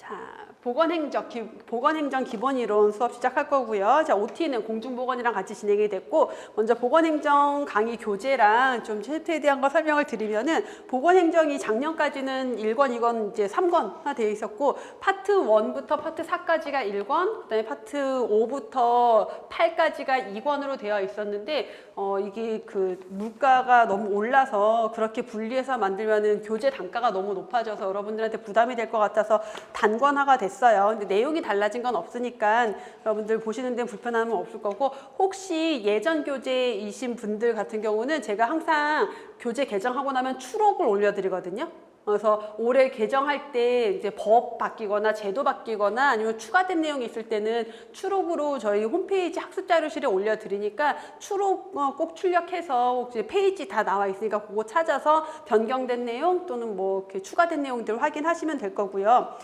자, 보건행정 기본이론 수업 시작할 거고요. 자, OT는 공중보건이랑 같이 진행이 됐고, 먼저 보건행정 강의 교재랑 좀 챕터에 대한 거 설명을 드리면은, 보건행정이 작년까지는 1권, 2권, 이제 3권 되어 있었고, 파트 1부터 파트 4까지가 1권, 그다음에 파트 5부터 8까지가 2권으로 되어 있었는데, 이게 그 물가가 너무 올라서 그렇게 분리해서 만들면은 교재 단가가 너무 높아져서 여러분들한테 부담이 될 것 같아서 단권화가 됐어요. 근데 내용이 달라진 건 없으니까 여러분들 보시는 데는 불편함은 없을 거고, 혹시 예전 교재이신 분들 같은 경우는 제가 항상 교재 개정하고 나면 추록을 올려드리거든요. 그래서 올해 개정할 때 이제 법 바뀌거나 제도 바뀌거나 아니면 추가된 내용이 있을 때는 추록으로 저희 홈페이지 학습자료실에 올려드리니까 추록 꼭 출력해서 이제 페이지 다 나와 있으니까 그거 찾아서 변경된 내용 또는 뭐 이렇게 추가된 내용들 확인하시면 될 거고요.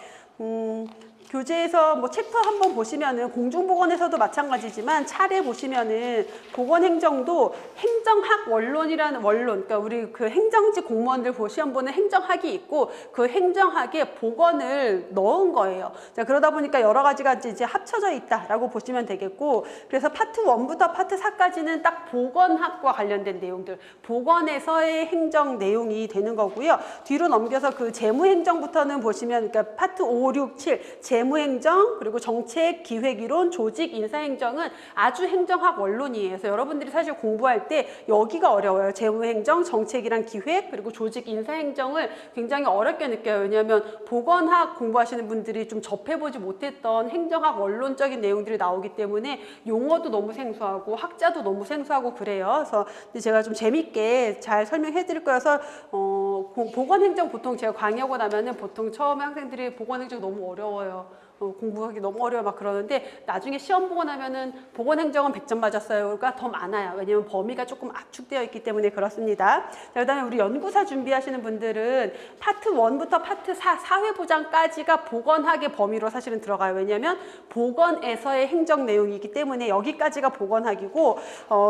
교재에서 뭐 챕터 한번 보시면은 공중보건에서도 마찬가지지만 차례 보시면은 보건행정도 행정학 원론이라는 원론, 그러니까 우리 그 행정직 공무원들 시험 보는 행정학이 있고 그 행정학에 보건을 넣은 거예요. 자, 그러다 보니까 여러 가지가 이제 합쳐져 있다라고 보시면 되겠고, 그래서 파트 1부터 파트 4까지는 딱 보건학과 관련된 내용들, 보건에서의 행정 내용이 되는 거고요. 뒤로 넘겨서 그 재무행정부터는 보시면, 그러니까 파트 5, 6, 7 재무행정, 그리고 정책, 기획이론, 조직, 인사행정은 아주 행정학 원론이에요. 그래서 여러분들이 사실 공부할 때 여기가 어려워요. 재무행정, 정책이랑 기획, 그리고 조직, 인사행정을 굉장히 어렵게 느껴요. 왜냐하면 보건학 공부하시는 분들이 좀 접해보지 못했던 행정학 원론적인 내용들이 나오기 때문에 용어도 너무 생소하고 학자도 너무 생소하고 그래요. 그래서 제가 좀 재밌게 잘 설명해 드릴 거여서 보건행정 보통 제가 강의하고 나면은 보통 처음에 학생들이 보건행정 너무 어려워요. 공부하기 너무 어려워 막 그러는데 나중에 시험 보고 나면은 보건행정은 100점 맞았어요가 더 많아요. 왜냐면 범위가 조금 압축되어 있기 때문에 그렇습니다. 자, 그다음에 우리 연구사 준비하시는 분들은 파트 1부터 파트 4 사회보장까지가 보건학의 범위로 사실은 들어가요. 왜냐면 보건에서의 행정 내용이기 때문에 여기까지가 보건학이고,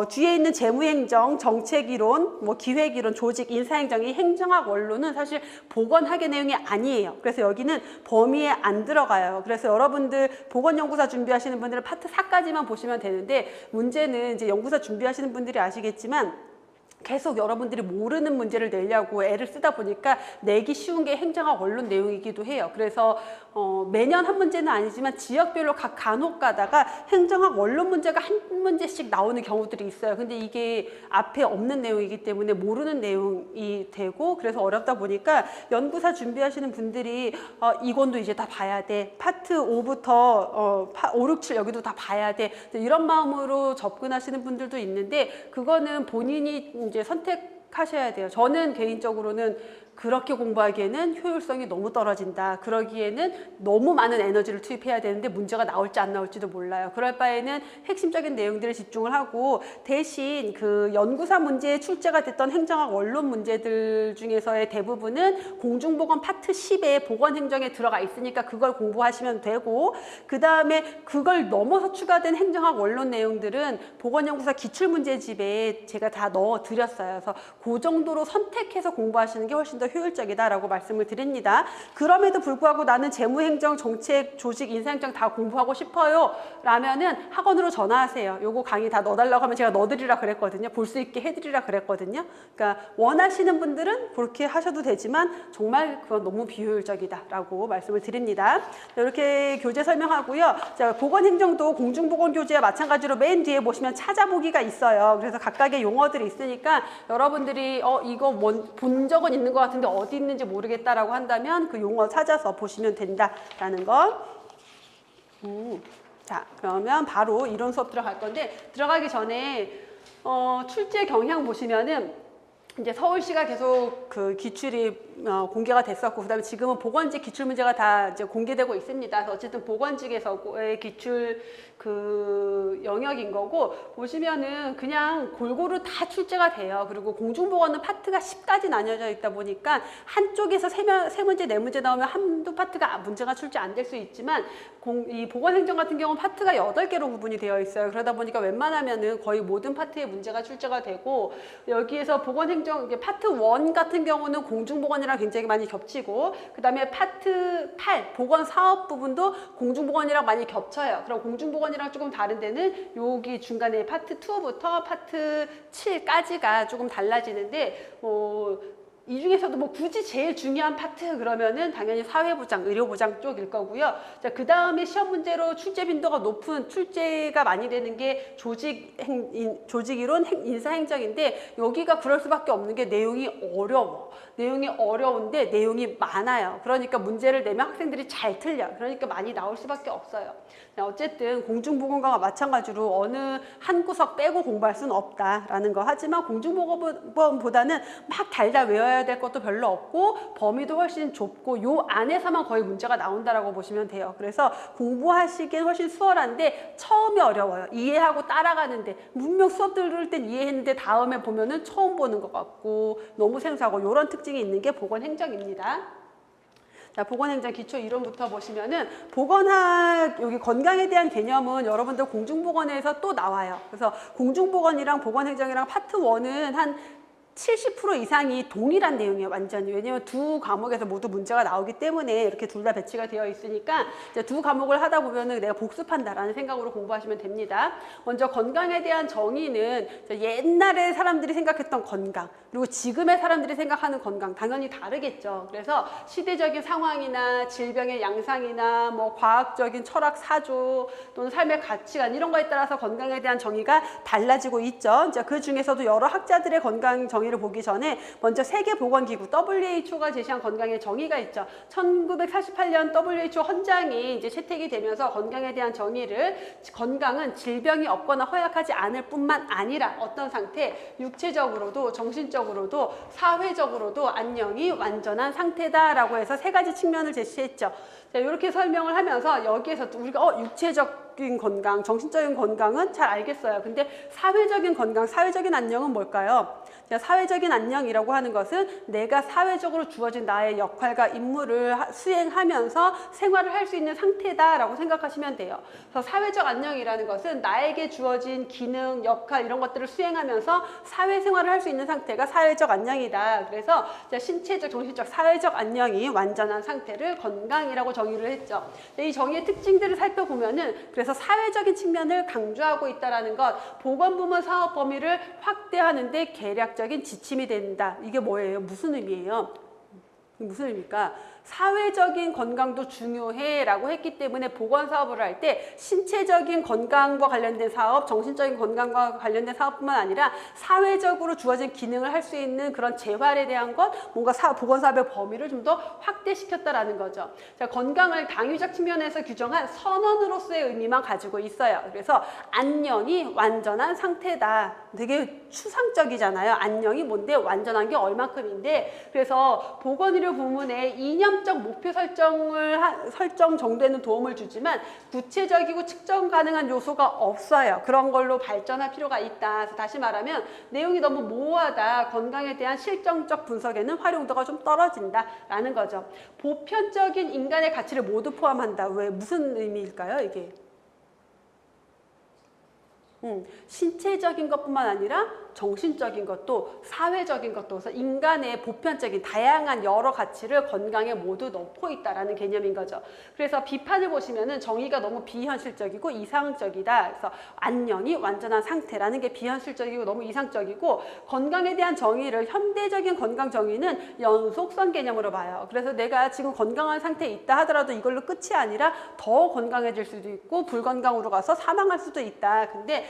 뒤에 있는 재무행정, 정책이론, 뭐 기획이론, 조직, 인사행정 이 행정학 원론은 사실 보건학의 내용이 아니에요. 그래서 여기는 범위에 안 들어가요. 그래서 여러분들 보건연구사 준비하시는 분들은 파트 4까지만 보시면 되는데, 문제는 이제 연구사 준비하시는 분들이 아시겠지만 계속 여러분들이 모르는 문제를 내려고 애를 쓰다 보니까 내기 쉬운 게 행정학 원론 내용이기도 해요. 그래서 매년 한 문제는 아니지만 지역별로 간혹 가다가 행정학 원론 문제가 한 문제씩 나오는 경우들이 있어요. 근데 이게 앞에 없는 내용이기 때문에 모르는 내용이 되고, 그래서 어렵다 보니까 연구사 준비하시는 분들이 이건도 이제 다 봐야 돼. 파트 5부터 5, 6, 7 여기도 다 봐야 돼. 이런 마음으로 접근하시는 분들도 있는데, 그거는 본인이 이제 선택하셔야 돼요. 저는 개인적으로는 그렇게 공부하기에는 효율성이 너무 떨어진다. 그러기에는 너무 많은 에너지를 투입해야 되는데 문제가 나올지 안 나올지도 몰라요. 그럴 바에는 핵심적인 내용들에 집중을 하고, 대신 그 연구사 문제에 출제가 됐던 행정학 원론 문제들 중에서의 대부분은 공중보건 파트 10에 보건행정에 들어가 있으니까 그걸 공부하시면 되고, 그 다음에 그걸 넘어서 추가된 행정학 원론 내용들은 보건연구사 기출문제집에 제가 다 넣어드렸어요. 그래서 그 정도로 선택해서 공부하시는 게 훨씬 더 효율적이다라고 말씀을 드립니다. 그럼에도 불구하고 나는 재무행정, 정책, 조직, 인사행정 다 공부하고 싶어요 라면은 학원으로 전화하세요. 요거 강의 다 넣어달라고 하면 제가 넣어드리라 그랬거든요. 볼 수 있게 해드리라 그랬거든요. 그러니까 원하시는 분들은 그렇게 하셔도 되지만 정말 그건 너무 비효율적이다라고 말씀을 드립니다. 이렇게 교재 설명하고요. 자, 보건행정도 공중보건교재와 마찬가지로 맨 뒤에 보시면 찾아보기가 있어요. 그래서 각각의 용어들이 있으니까 여러분들이 이거 본 적은 있는 것 같은데 어디 있는지 모르겠다라고 한다면 그 용어 찾아서 보시면 된다라는 거. 자, 그러면 바로 이론 수업 들어갈 건데, 들어가기 전에 출제 경향 보시면은 이제 서울시가 계속 그 기출이 공개가 됐었고, 그다음에 지금은 보건직 기출 문제가 다 이제 공개되고 있습니다. 그래서 어쨌든 보건직에서의 기출 그 영역인 거고, 보시면은 그냥 골고루 다 출제가 돼요. 그리고 공중보건은 파트가 10까지 나뉘어져 있다 보니까 한쪽에서 세 문제, 네 문제 나오면 한두 파트가 문제가 출제 안 될 수 있지만, 이 보건행정 같은 경우는 파트가 8개로 구분이 되어 있어요. 그러다 보니까 웬만하면은 거의 모든 파트에 문제가 출제가 되고, 여기에서 보건행정 이게 파트 1 같은 경우는 공중보건이랑 공중보건이랑 굉장히 많이 겹치고, 그 다음에 파트 8 보건사업 부분도 공중보건이랑 많이 겹쳐요. 그럼 공중보건이랑 조금 다른 데는 여기 중간에 파트 2부터 파트 7까지가 조금 달라지는데, 이 중에서도 뭐 굳이 제일 중요한 파트 그러면은 당연히 사회보장, 의료보장 쪽일 거고요. 자, 그 다음에 시험 문제로 출제 빈도가 높은, 출제가 많이 되는 게 조직이론, 인사행정인데, 여기가 그럴 수밖에 없는 게 내용이 어려워. 내용이 어려운데 내용이 많아요. 그러니까 문제를 내면 학생들이 잘 틀려. 그러니까 많이 나올 수밖에 없어요. 어쨌든 공중보건과가 마찬가지로 어느 한 구석 빼고 공부할 수는 없다라는 거. 하지만 공중보건보다는 막 달달 외워야 될 것도 별로 없고 범위도 훨씬 좁고 요 안에서만 거의 문제가 나온다라고 보시면 돼요. 그래서 공부하시기엔 훨씬 수월한데 처음이 어려워요. 이해하고 따라가는데 분명 수업 들을 땐 이해했는데 다음에 보면은 처음 보는 것 같고 너무 생소하고 이런 특징이 있는 게 보건행정입니다. 자, 보건행정 기초 이론부터 보시면은 보건학, 여기 건강에 대한 개념은 여러분들 공중보건에서 또 나와요. 그래서 공중보건이랑 보건행정이랑 파트 1은 한 70% 이상이 동일한 내용이에요, 완전히. 왜냐면 두 과목에서 모두 문제가 나오기 때문에 이렇게 둘 다 배치가 되어 있으니까 이제 두 과목을 하다 보면은 내가 복습한다라는 생각으로 공부하시면 됩니다. 먼저 건강에 대한 정의는 옛날에 사람들이 생각했던 건강, 그리고 지금의 사람들이 생각하는 건강, 당연히 다르겠죠. 그래서 시대적인 상황이나 질병의 양상이나 뭐 과학적인 철학 사조 또는 삶의 가치관 이런 거에 따라서 건강에 대한 정의가 달라지고 있죠. 이제 그 중에서도 여러 학자들의 건강 정의를 보기 전에 먼저 세계보건기구 WHO가 제시한 건강의 정의가 있죠. 1948년 WHO 헌장이 이제 채택이 되면서 건강에 대한 정의를, 건강은 질병이 없거나 허약하지 않을 뿐만 아니라 어떤 상태, 육체적으로도 정신적으로도 사회적으로도 안녕이 완전한 상태다라고 해서 세 가지 측면을 제시했죠. 자, 이렇게 설명을 하면서 여기에서 우리가 육체적인 건강, 정신적인 건강은 잘 알겠어요. 근데 사회적인 건강, 사회적인 안녕은 뭘까요? 사회적인 안녕이라고 하는 것은 내가 사회적으로 주어진 나의 역할과 임무를 수행하면서 생활을 할 수 있는 상태다라고 생각하시면 돼요. 그래서 사회적 안녕이라는 것은 나에게 주어진 기능, 역할 이런 것들을 수행하면서 사회생활을 할 수 있는 상태가 사회적 안녕이다. 그래서 신체적, 정신적, 사회적 안녕이 완전한 상태를 건강이라고 정의를 했죠. 이 정의의 특징들을 살펴보면은 그래서 사회적인 측면을 강조하고 있다라는 것, 보건부문 사업 범위를 확대하는데 계략적인 지침이 된다. 이게 뭐예요? 무슨 의미예요? 무슨 의미입니까? 사회적인 건강도 중요해 라고 했기 때문에 보건사업을 할 때 신체적인 건강과 관련된 사업, 정신적인 건강과 관련된 사업뿐만 아니라 사회적으로 주어진 기능을 할 수 있는 그런 재활에 대한 것, 뭔가 보건사업의 범위를 좀 더 확대시켰다라는 거죠. 자, 건강을 당위적 측면에서 규정한 선언으로서의 의미만 가지고 있어요. 그래서 안녕이 완전한 상태다. 되게 추상적이잖아요. 안녕이 뭔데 완전한 게 얼만큼인데, 그래서 보건의료 부문의 이념적 목표 설정 정도에는 도움을 주지만 구체적이고 측정 가능한 요소가 없어요. 그런 걸로 발전할 필요가 있다. 그래서 다시 말하면 내용이 너무 모호하다. 건강에 대한 실정적 분석에는 활용도가 좀 떨어진다라는 거죠. 보편적인 인간의 가치를 모두 포함한다. 왜? 무슨 의미일까요, 이게? 신체적인 것뿐만 아니라 정신적인 것도 사회적인 것도, 그래서 인간의 보편적인 다양한 여러 가치를 건강에 모두 넣고 있다라는 개념인 거죠. 그래서 비판을 보시면은 정의가 너무 비현실적이고 이상적이다. 그래서 안녕이 완전한 상태라는 게 비현실적이고 너무 이상적이고, 건강에 대한 정의를 현대적인 건강 정의는 연속성 개념으로 봐요. 그래서 내가 지금 건강한 상태에 있다 하더라도 이걸로 끝이 아니라 더 건강해질 수도 있고 불건강으로 가서 사망할 수도 있다. 근데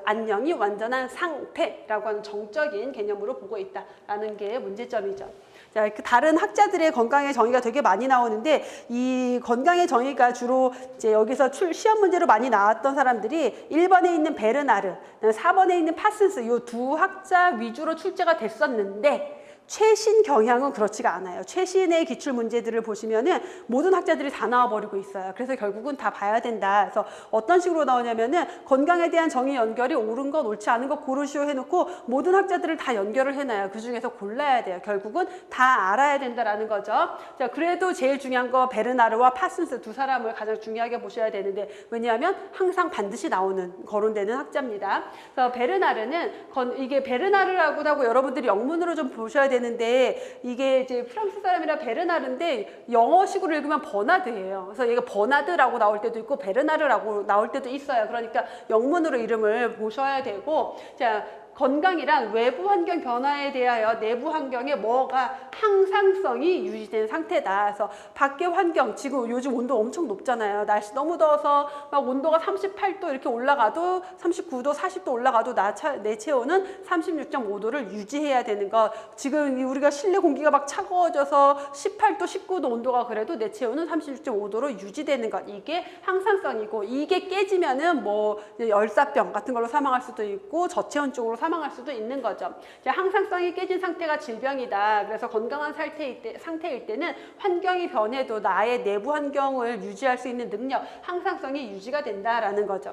안녕이 완전한 상태라고 하는 정적인 개념으로 보고 있다라는 게 문제점이죠. 자, 다른 학자들의 건강의 정의가 되게 많이 나오는데, 이 건강의 정의가 주로 이제 여기서 시험 문제로 많이 나왔던 사람들이 1번에 있는 베르나르, 4번에 있는 파슨스, 이 두 학자 위주로 출제가 됐었는데, 최신 경향은 그렇지가 않아요. 최신의 기출 문제들을 보시면은 모든 학자들이 다 나와버리고 있어요. 그래서 결국은 다 봐야 된다. 그래서 어떤 식으로 나오냐면은 건강에 대한 정의 연결이 옳은 것, 옳지 않은 것 고르시오 해놓고 모든 학자들을 다 연결을 해놔요. 그 중에서 골라야 돼요. 결국은 다 알아야 된다라는 거죠. 자, 그래도 제일 중요한 거 베르나르와 파슨스 두 사람을 가장 중요하게 보셔야 되는데, 왜냐하면 항상 반드시 나오는, 거론되는 학자입니다. 그래서 베르나르는 이게 베르나르라고 하고 여러분들이 영문으로 좀 보셔야 되는 되는데 이게 이제 프랑스 사람이라 베르나르인데 영어식으로 읽으면 버나드예요. 그래서 얘가 버나드라고 나올 때도 있고 베르나르라고 나올 때도 있어요. 그러니까 영문으로 이름을 보셔야 되고, 자, 건강이란 외부 환경 변화에 대하여 내부 환경에 뭐가 항상성이 유지된 상태다. 그래서 밖의 환경, 지금 요즘 온도 엄청 높잖아요. 날씨 너무 더워서 막 온도가 38도 이렇게 올라가도 39도, 40도 올라가도 내 체온은 36.5도를 유지해야 되는 거. 지금 우리가 실내 공기가 막 차가워져서 18도, 19도 온도가 그래도 내 체온은 36.5도로 유지되는 것. 이게 항상성이고, 이게 깨지면은 뭐 열사병 같은 걸로 사망할 수도 있고 저체온증으로 사망할 수도 있는 거죠. 항상성이 깨진 상태가 질병이다. 그래서 건강한 상태일 때는 환경이 변해도 나의 내부 환경을 유지할 수 있는 능력, 항상성이 유지가 된다라는 거죠.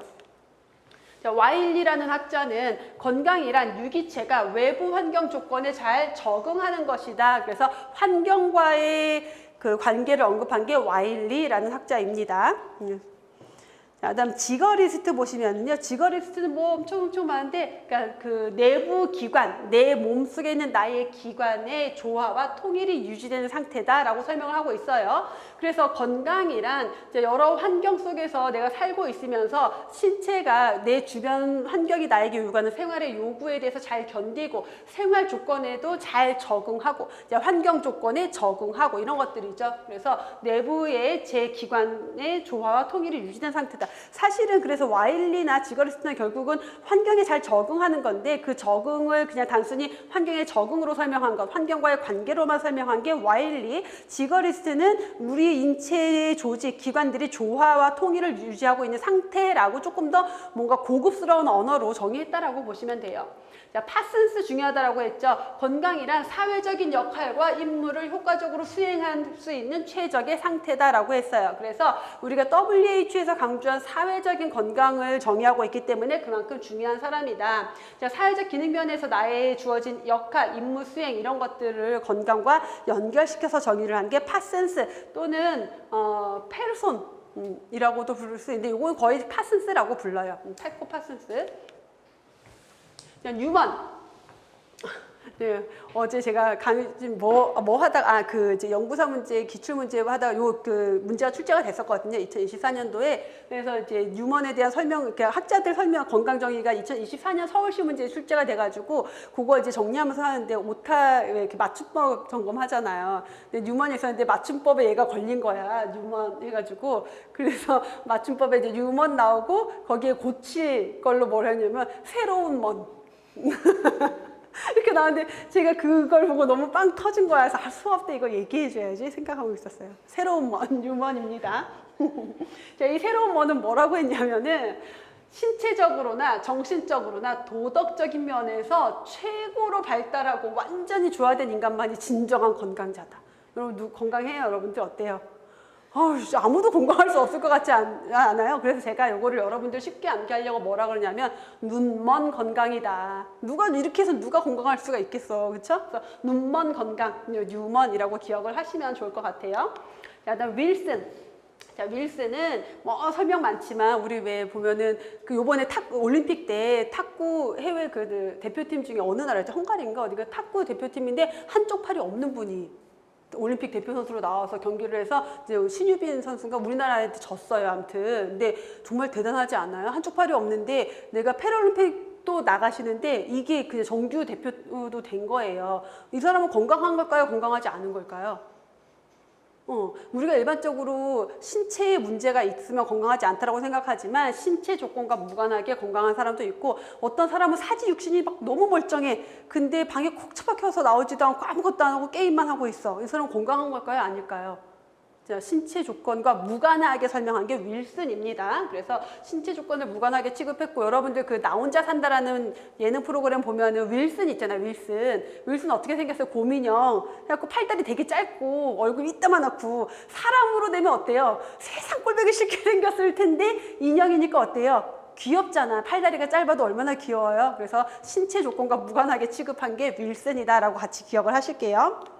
자, 와일리라는 학자는 건강이란 유기체가 외부 환경 조건에 잘 적응하는 것이다. 그래서 환경과의 그 관계를 언급한 게 와일리라는 학자입니다. 자, 그다음 지거리스트 보시면요, 지거리스트는 뭐 엄청 많은데, 그러니까 그 내부 기관, 내 몸속에 있는 나의 기관의 조화와 통일이 유지되는 상태다라고 설명을 하고 있어요. 그래서 건강이란 이제 여러 환경 속에서 내가 살고 있으면서 신체가 내 주변 환경이 나에게 요구하는 생활의 요구에 대해서 잘 견디고 생활 조건에도 잘 적응하고 이제 환경 조건에 적응하고 이런 것들이죠. 그래서 내부의 제 기관의 조화와 통일이 유지된 상태다. 사실은 그래서 와일리나 지거리스트는 결국은 환경에 잘 적응하는 건데, 그 적응을 그냥 단순히 환경의 적응으로 설명한 것, 환경과의 관계로만 설명한 게 와일리, 지거리스트는 우리 인체의 조직, 기관들이 조화와 통일을 유지하고 있는 상태라고 조금 더 뭔가 고급스러운 언어로 정의했다라고 보시면 돼요. 자, 파슨스 중요하다라고 했죠. 건강이란 사회적인 역할과 임무를 효과적으로 수행할 수 있는 최적의 상태다라고 했어요. 그래서 우리가 WHO에서 강조한 사회적인 건강을 정의하고 있기 때문에 그만큼 중요한 사람이다. 자, 사회적 기능 면에서 나의 주어진 역할, 임무 수행 이런 것들을 건강과 연결시켜서 정의를 한 게 파슨스 또는 페르손이라고도 부를 수 있는데, 이건 거의 파슨스라고 불러요. 패코 파슨스. 뉴먼. 네, 어제 제가 뭐 하다가 그 이제 연구사 문제, 기출 문제 하다가 그 문제가 출제가 됐었거든요. 2024년도에. 그래서 이제 뉴먼에 대한 설명, 이렇게 학자들 설명 건강 정의가 2024년 서울시 문제에 출제가 돼가지고 그거 이제 정리하면서 하는데 오타 이렇게 맞춤법 점검하잖아요. 근데 뉴먼이 있었는데 맞춤법에 얘가 걸린 거야. 뉴먼 해가지고. 그래서 맞춤법에 이제 뉴먼 나오고 거기에 고칠 걸로 뭘 했냐면 새로운 먼. 이렇게 나왔는데 제가 그걸 보고 너무 빵 터진 거야. 그래서 수업 때 이거 얘기해줘야지 생각하고 있었어요. 새로운 먼, 뉴먼입니다. 자, 이 새로운 먼은 뭐라고 했냐면은 신체적으로나 정신적으로나 도덕적인 면에서 최고로 발달하고 완전히 조화된 인간만이 진정한 건강자다. 여러분 건강해요? 여러분들 어때요? 아무도 건강할 수 없을 것 같지 않아요? 그래서 제가 이거를 여러분들 쉽게 암기하려고 뭐라 그러냐면 눈먼 건강이다. 누가 이렇게 해서 누가 건강할 수가 있겠어, 그렇죠? 그래서 눈먼 건강, 뉴먼이라고 기억을 하시면 좋을 것 같아요. 자, 그다음 윌슨. 자, 윌슨은 뭐 설명 많지만 우리 왜 보면은 그 요번에 올림픽 때 탁구 해외 그 대표팀 중에 어느 나라였죠? 헝가리인가 어디가 탁구 대표팀인데 한쪽 팔이 없는 분이 올림픽 대표 선수로 나와서 경기를 해서 이제 신유빈 선수가 우리나라한테 졌어요. 아무튼 근데 정말 대단하지 않아요? 한쪽 팔이 없는데 내가 패럴림픽 또 나가시는데 이게 그냥 정규 대표도 된 거예요. 이 사람은 건강한 걸까요? 건강하지 않은 걸까요? 우리가 일반적으로 신체에 문제가 있으면 건강하지 않다라고 생각하지만 신체 조건과 무관하게 건강한 사람도 있고, 어떤 사람은 사지 육신이 막 너무 멀쩡해. 근데 방에 콕 처박혀서 나오지도 않고 아무것도 안 하고 게임만 하고 있어. 이 사람은 건강한 걸까요? 아닐까요? 자, 신체 조건과 무관하게 설명한 게 윌슨입니다. 그래서 신체 조건을 무관하게 취급했고, 여러분들 그 나 혼자 산다라는 예능 프로그램 보면은 윌슨 있잖아요. 윌슨 어떻게 생겼어요? 곰인형. 그래갖고 팔다리 되게 짧고 얼굴 이따만하고 사람으로 되면 어때요? 세상 꼴보기 싫게 생겼을 텐데 인형이니까 어때요? 귀엽잖아. 팔다리가 짧아도 얼마나 귀여워요. 그래서 신체 조건과 무관하게 취급한 게 윌슨이다라고 같이 기억을 하실게요.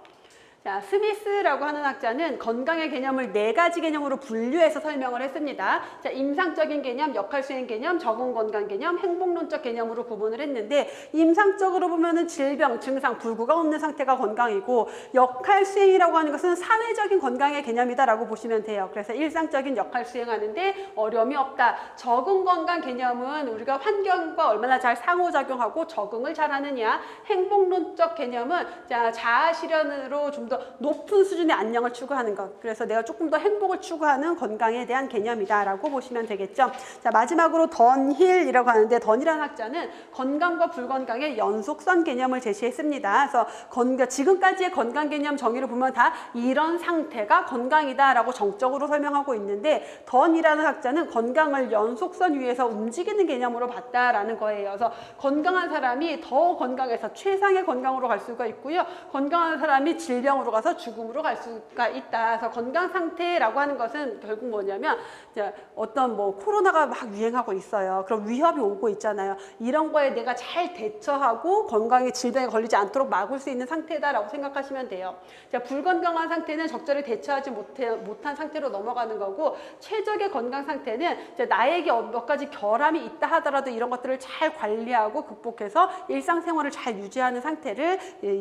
자, 스미스라고 하는 학자는 건강의 개념을 4가지 개념으로 분류해서 설명을 했습니다. 자, 임상적인 개념, 역할수행 개념, 적응 건강 개념, 행복론적 개념으로 구분을 했는데, 임상적으로 보면은 질병, 증상, 불구가 없는 상태가 건강이고, 역할수행이라고 하는 것은 사회적인 건강의 개념이다라고 보시면 돼요. 그래서 일상적인 역할수행하는데 어려움이 없다. 적응 건강 개념은 우리가 환경과 얼마나 잘 상호작용하고 적응을 잘하느냐. 행복론적 개념은 자아 실현으로 좀 더 높은 수준의 안녕을 추구하는 것. 그래서 내가 조금 더 행복을 추구하는 건강에 대한 개념이다라고 보시면 되겠죠. 자, 마지막으로 던힐이라고 하는데, 던이라는 학자는 건강과 불건강의 연속선 개념을 제시했습니다. 그래서 지금까지의 건강 개념 정의를 보면 다 이런 상태가 건강이다라고 정적으로 설명하고 있는데, 던이라는 학자는 건강을 연속선 위에서 움직이는 개념으로 봤다라는 거예요. 그래서 건강한 사람이 더 건강해서 최상의 건강으로 갈 수가 있고요. 건강한 사람이 질병으로 가서 죽음으로 갈 수가 있다. 그래서 건강 상태라고 하는 것은 결국 뭐냐면, 이제 어떤 코로나가 막 유행하고 있어요. 그럼 위협이 오고 있잖아요. 이런 거에 내가 잘 대처하고 건강에 질병에 걸리지 않도록 막을 수 있는 상태다라고 생각하시면 돼요. 자, 불건강한 상태는 적절히 대처하지 못한 상태로 넘어가는 거고, 최적의 건강 상태는 이제 나에게 몇 가지 결함이 있다 하더라도 이런 것들을 잘 관리하고 극복해서 일상생활을 잘 유지하는 상태를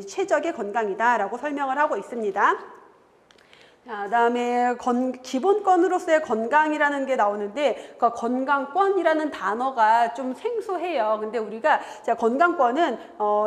최적의 건강이다라고 설명을 하고 있습니다. 그다음에 기본권으로서의 건강이라는 게 나오는데, 그 건강권이라는 단어가 좀 생소해요. 근데 우리가 건강권은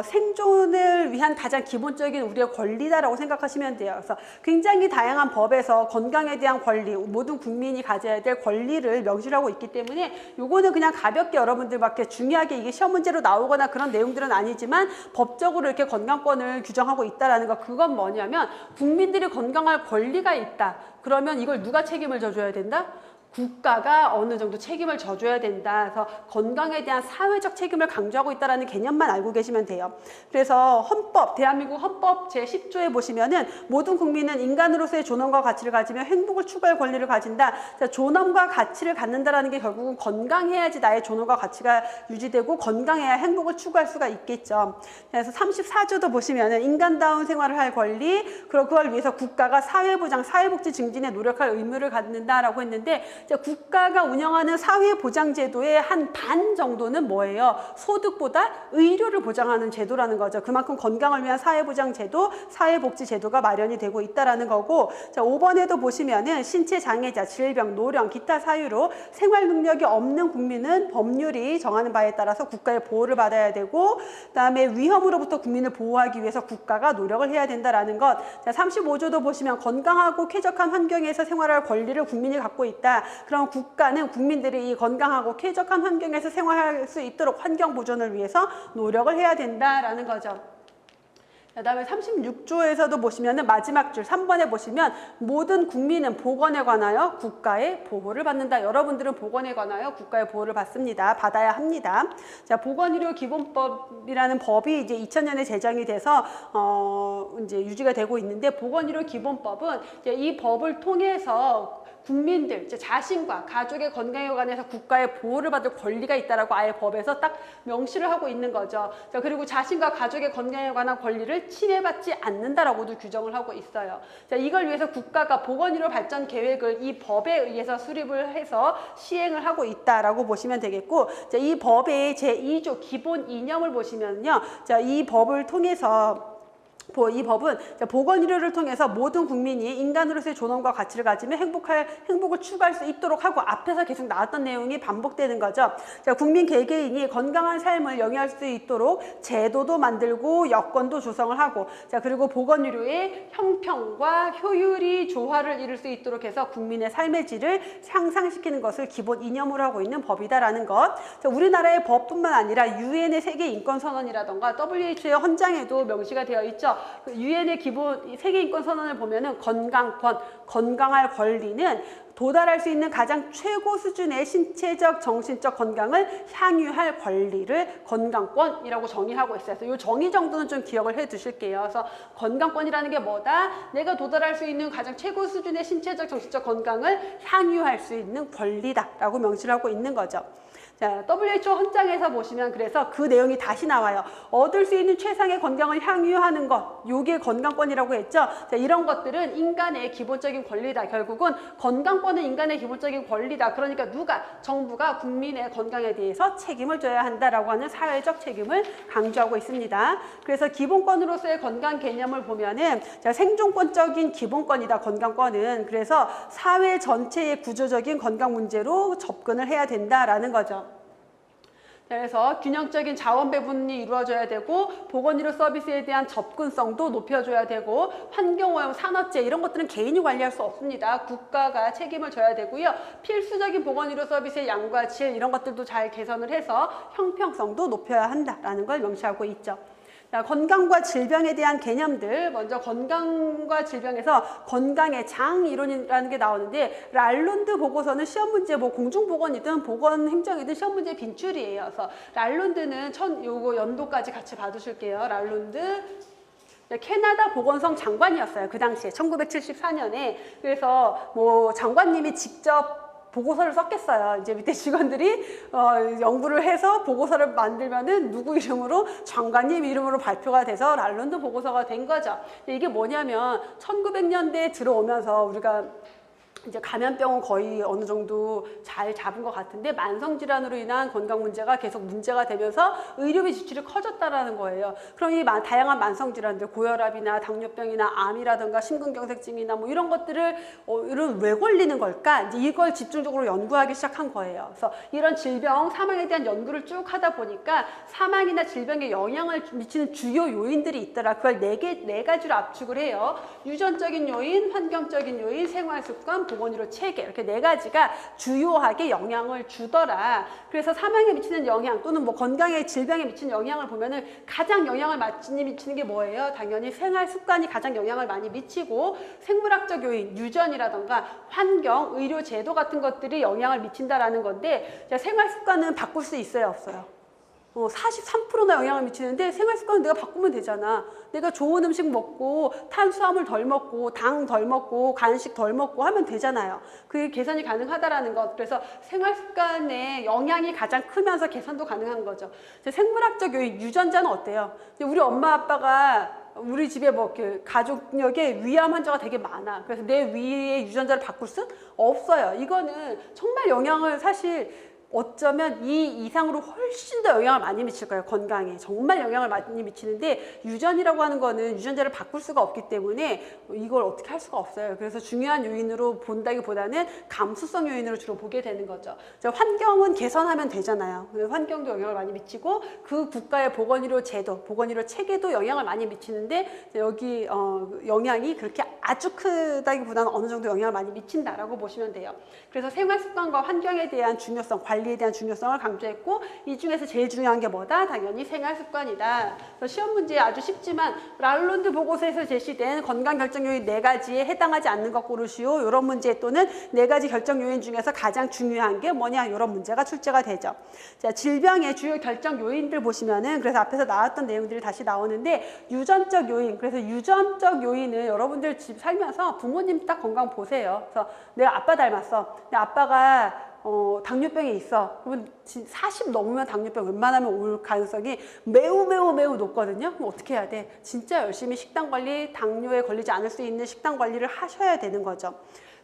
생존을 위한 가장 기본적인 우리의 권리다라고 생각하시면 돼요. 그래서 굉장히 다양한 법에서 건강에 대한 권리, 모든 국민이 가져야 될 권리를 명시를 하고 있기 때문에 요거는 그냥 가볍게 여러분들밖에 중요하게 이게 시험 문제로 나오거나 그런 내용들은 아니지만, 법적으로 이렇게 건강권을 규정하고 있다라는 거, 그건 뭐냐면 국민들이 건강할 권리가 있다. 그러면 이걸 누가 책임을 져줘야 된다? 국가가 어느 정도 책임을 져줘야 된다. 그래서 건강에 대한 사회적 책임을 강조하고 있다는 개념만 알고 계시면 돼요. 그래서 헌법, 대한민국 헌법 제10조에 보시면은 모든 국민은 인간으로서의 존엄과 가치를 가지며 행복을 추구할 권리를 가진다. 자, 존엄과 가치를 갖는다라는 게 결국은 건강해야지 나의 존엄과 가치가 유지되고 건강해야 행복을 추구할 수가 있겠죠. 그래서 34조도 보시면은 인간다운 생활을 할 권리, 그리고 그걸 위해서 국가가 사회보장, 사회복지 증진에 노력할 의무를 갖는다라고 했는데, 국가가 운영하는 사회보장제도의 한 반 정도는 뭐예요? 소득보다 의료를 보장하는 제도라는 거죠. 그만큼 건강을 위한 사회보장제도, 사회복지제도가 마련이 되고 있다는 거고, 자, 5번에도 보시면은 신체장애자, 질병, 노령, 기타 사유로 생활 능력이 없는 국민은 법률이 정하는 바에 따라서 국가의 보호를 받아야 되고, 그다음에 위험으로부터 국민을 보호하기 위해서 국가가 노력을 해야 된다는 것. 자, 35조도 보시면 건강하고 쾌적한 환경에서 생활할 권리를 국민이 갖고 있다. 그럼 국가는 국민들이 이 건강하고 쾌적한 환경에서 생활할 수 있도록 환경 보존을 위해서 노력을 해야 된다라는 거죠. 그다음에 36조에서도 보시면은 마지막 줄 3번에 보시면 모든 국민은 보건에 관하여 국가의 보호를 받는다. 여러분들은 보건에 관하여 국가의 보호를 받습니다. 받아야 합니다. 자, 보건의료기본법이라는 법이 이제 2000년에 제정이 돼서 이제 유지가 되고 있는데, 보건의료기본법은 이제 이 법을 통해서 국민들, 자신과 가족의 건강에 관해서 국가의 보호를 받을 권리가 있다라고 아예 법에서 딱 명시를 하고 있는 거죠. 자, 그리고 자신과 가족의 건강에 관한 권리를 침해받지 않는다라고도 규정을 하고 있어요. 자, 이걸 위해서 국가가 보건의료 발전 계획을 이 법에 의해서 수립을 해서 시행을 하고 있다라고 보시면 되겠고, 자, 이 법의 제2조 기본 이념을 보시면요. 자, 이 법을 통해서 이 법은 보건의료를 통해서 모든 국민이 인간으로서의 존엄과 가치를 가지며 행복을 추구할 수 있도록 하고, 앞에서 계속 나왔던 내용이 반복되는 거죠. 자, 국민 개개인이 건강한 삶을 영위할 수 있도록 제도도 만들고 여건도 조성을 하고, 자, 그리고 보건의료의 형평과 효율이 조화를 이룰 수 있도록 해서 국민의 삶의 질을 향상시키는 것을 기본 이념으로 하고 있는 법이다라는 것. 자, 우리나라의 법뿐만 아니라 유엔의 세계인권선언이라던가 WHO의 헌장에도 명시가 되어 있죠. 유엔의 기본 세계인권선언을 보면은 건강권, 건강할 권리는 도달할 수 있는 가장 최고 수준의 신체적, 정신적 건강을 향유할 권리를 건강권이라고 정의하고 있어요. 그래서 이 정의 정도는 좀 기억을 해 두실게요. 그래서 건강권이라는 게 뭐다? 내가 도달할 수 있는 가장 최고 수준의 신체적, 정신적 건강을 향유할 수 있는 권리다라고 명시를 하고 있는 거죠. 자, WHO 헌장에서 보시면 그래서 그 내용이 다시 나와요. 얻을 수 있는 최상의 건강을 향유하는 것, 요게 건강권이라고 했죠. 자, 이런 것들은 인간의 기본적인 권리다. 결국은 건강권은 인간의 기본적인 권리다. 그러니까 누가? 정부가 국민의 건강에 대해서 책임을 져야 한다라고 하는 사회적 책임을 강조하고 있습니다. 그래서 기본권으로서의 건강 개념을 보면은 자, 생존권적인 기본권이다. 건강권은. 그래서 사회 전체의 구조적인 건강 문제로 접근을 해야 된다라는 거죠. 그래서 균형적인 자원 배분이 이루어져야 되고 보건의료 서비스에 대한 접근성도 높여줘야 되고 환경오염, 산업재해 이런 것들은 개인이 관리할 수 없습니다. 국가가 책임을 져야 되고요. 필수적인 보건의료 서비스의 양과 질 이런 것들도 잘 개선을 해서 형평성도 높여야 한다라는 걸 명시하고 있죠. 자, 건강과 질병에 대한 개념들, 먼저 건강과 질병에서 건강의 장 이론이라는 게 나오는데 랄론드 보고서는 시험 문제 뭐 공중보건이든 보건행정이든 시험 문제 빈출이에요. 그래서 랄론드는 요거 연도까지 같이 봐두실게요. 랄론드 캐나다 보건성 장관이었어요. 그 당시에 1974년에. 그래서 뭐 장관님이 직접 보고서를 썼겠어요. 이제 밑에 직원들이 연구를 해서 보고서를 만들면은 누구 이름으로 장관님 이름으로 발표가 돼서 랄론드 보고서가 된 거죠. 이게 뭐냐면 1900년대에 들어오면서 우리가 이제 감염병은 거의 어느 정도 잘 잡은 것 같은데 만성질환으로 인한 건강 문제가 계속 문제가 되면서 의료비 지출이 커졌다라는 거예요. 그럼 이 다양한 만성질환들, 고혈압이나 당뇨병이나 암이라든가 심근경색증이나 뭐 이런 것들을 이런 왜 걸리는 걸까? 이제 이걸 집중적으로 연구하기 시작한 거예요. 그래서 이런 질병, 사망에 대한 연구를 쭉 하다 보니까 사망이나 질병에 영향을 미치는 주요 요인들이 있더라. 그걸 네 가지로 압축을 해요. 유전적인 요인, 환경적인 요인, 생활습관, 보건의료 체계 이렇게 네 가지가 주요하게 영향을 주더라. 그래서 사망에 미치는 영향 또는 뭐 건강에 질병에 미치는 영향을 보면은 가장 영향을 많이 미치는 게 뭐예요? 당연히 생활 습관이 가장 영향을 많이 미치고 생물학적 요인, 유전이라던가 환경, 의료 제도 같은 것들이 영향을 미친다라는 건데 생활 습관은 바꿀 수 있어요, 없어요? 43%나 영향을 미치는데 생활 습관은 내가 바꾸면 되잖아. 내가 좋은 음식 먹고 탄수화물 덜 먹고 당 덜 먹고 간식 덜 먹고 하면 되잖아요. 그게 개선이 가능하다라는 것. 그래서 생활 습관의 영향이 가장 크면서 개선도 가능한 거죠. 생물학적 요인, 유전자는 어때요? 우리 엄마 아빠가 우리 집에 뭐 가족력에 위암 환자가 되게 많아. 그래서 내 위의 유전자를 바꿀 수 없어요. 이거는 정말 영향을 사실 어쩌면 이 이상으로 훨씬 더 영향을 많이 미칠 거예요. 건강에 정말 영향을 많이 미치는데 유전이라고 하는 거는 유전자를 바꿀 수가 없기 때문에 이걸 어떻게 할 수가 없어요. 그래서 중요한 요인으로 본다기보다는 감수성 요인으로 주로 보게 되는 거죠. 환경은 개선하면 되잖아요. 환경도 영향을 많이 미치고 그 국가의 보건의료 제도, 보건의료 체계도 영향을 많이 미치는데 여기 영향이 그렇게 아주 크다기보다는 어느 정도 영향을 많이 미친다라고 보시면 돼요. 그래서 생활습관과 환경에 대한 중요성, 관리에 대한 중요성을 강조했고 이 중에서 제일 중요한 게 뭐다? 당연히 생활습관이다. 그래서 시험 문제 아주 쉽지만 랄론드 보고서에서 제시된 건강 결정 요인 4가지에 해당하지 않는 것 고르시오. 이런 문제 또는 4가지 결정 요인 중에서 가장 중요한 게 뭐냐? 이런 문제가 출제가 되죠. 자, 질병의 주요 결정 요인들 보시면은 그래서 앞에서 나왔던 내용들이 다시 나오는데 유전적 요인. 그래서 유전적 요인은 여러분들 집 살면서 부모님 딱 건강 보세요. 그래서 내가 아빠 닮았어. 내 아빠가 당뇨병이 있어. 그러면 40 넘으면 당뇨병 웬만하면 올 가능성이 매우 높거든요. 그럼 어떻게 해야 돼? 진짜 열심히 식단 관리, 당뇨에 걸리지 않을 수 있는 식단 관리를 하셔야 되는 거죠.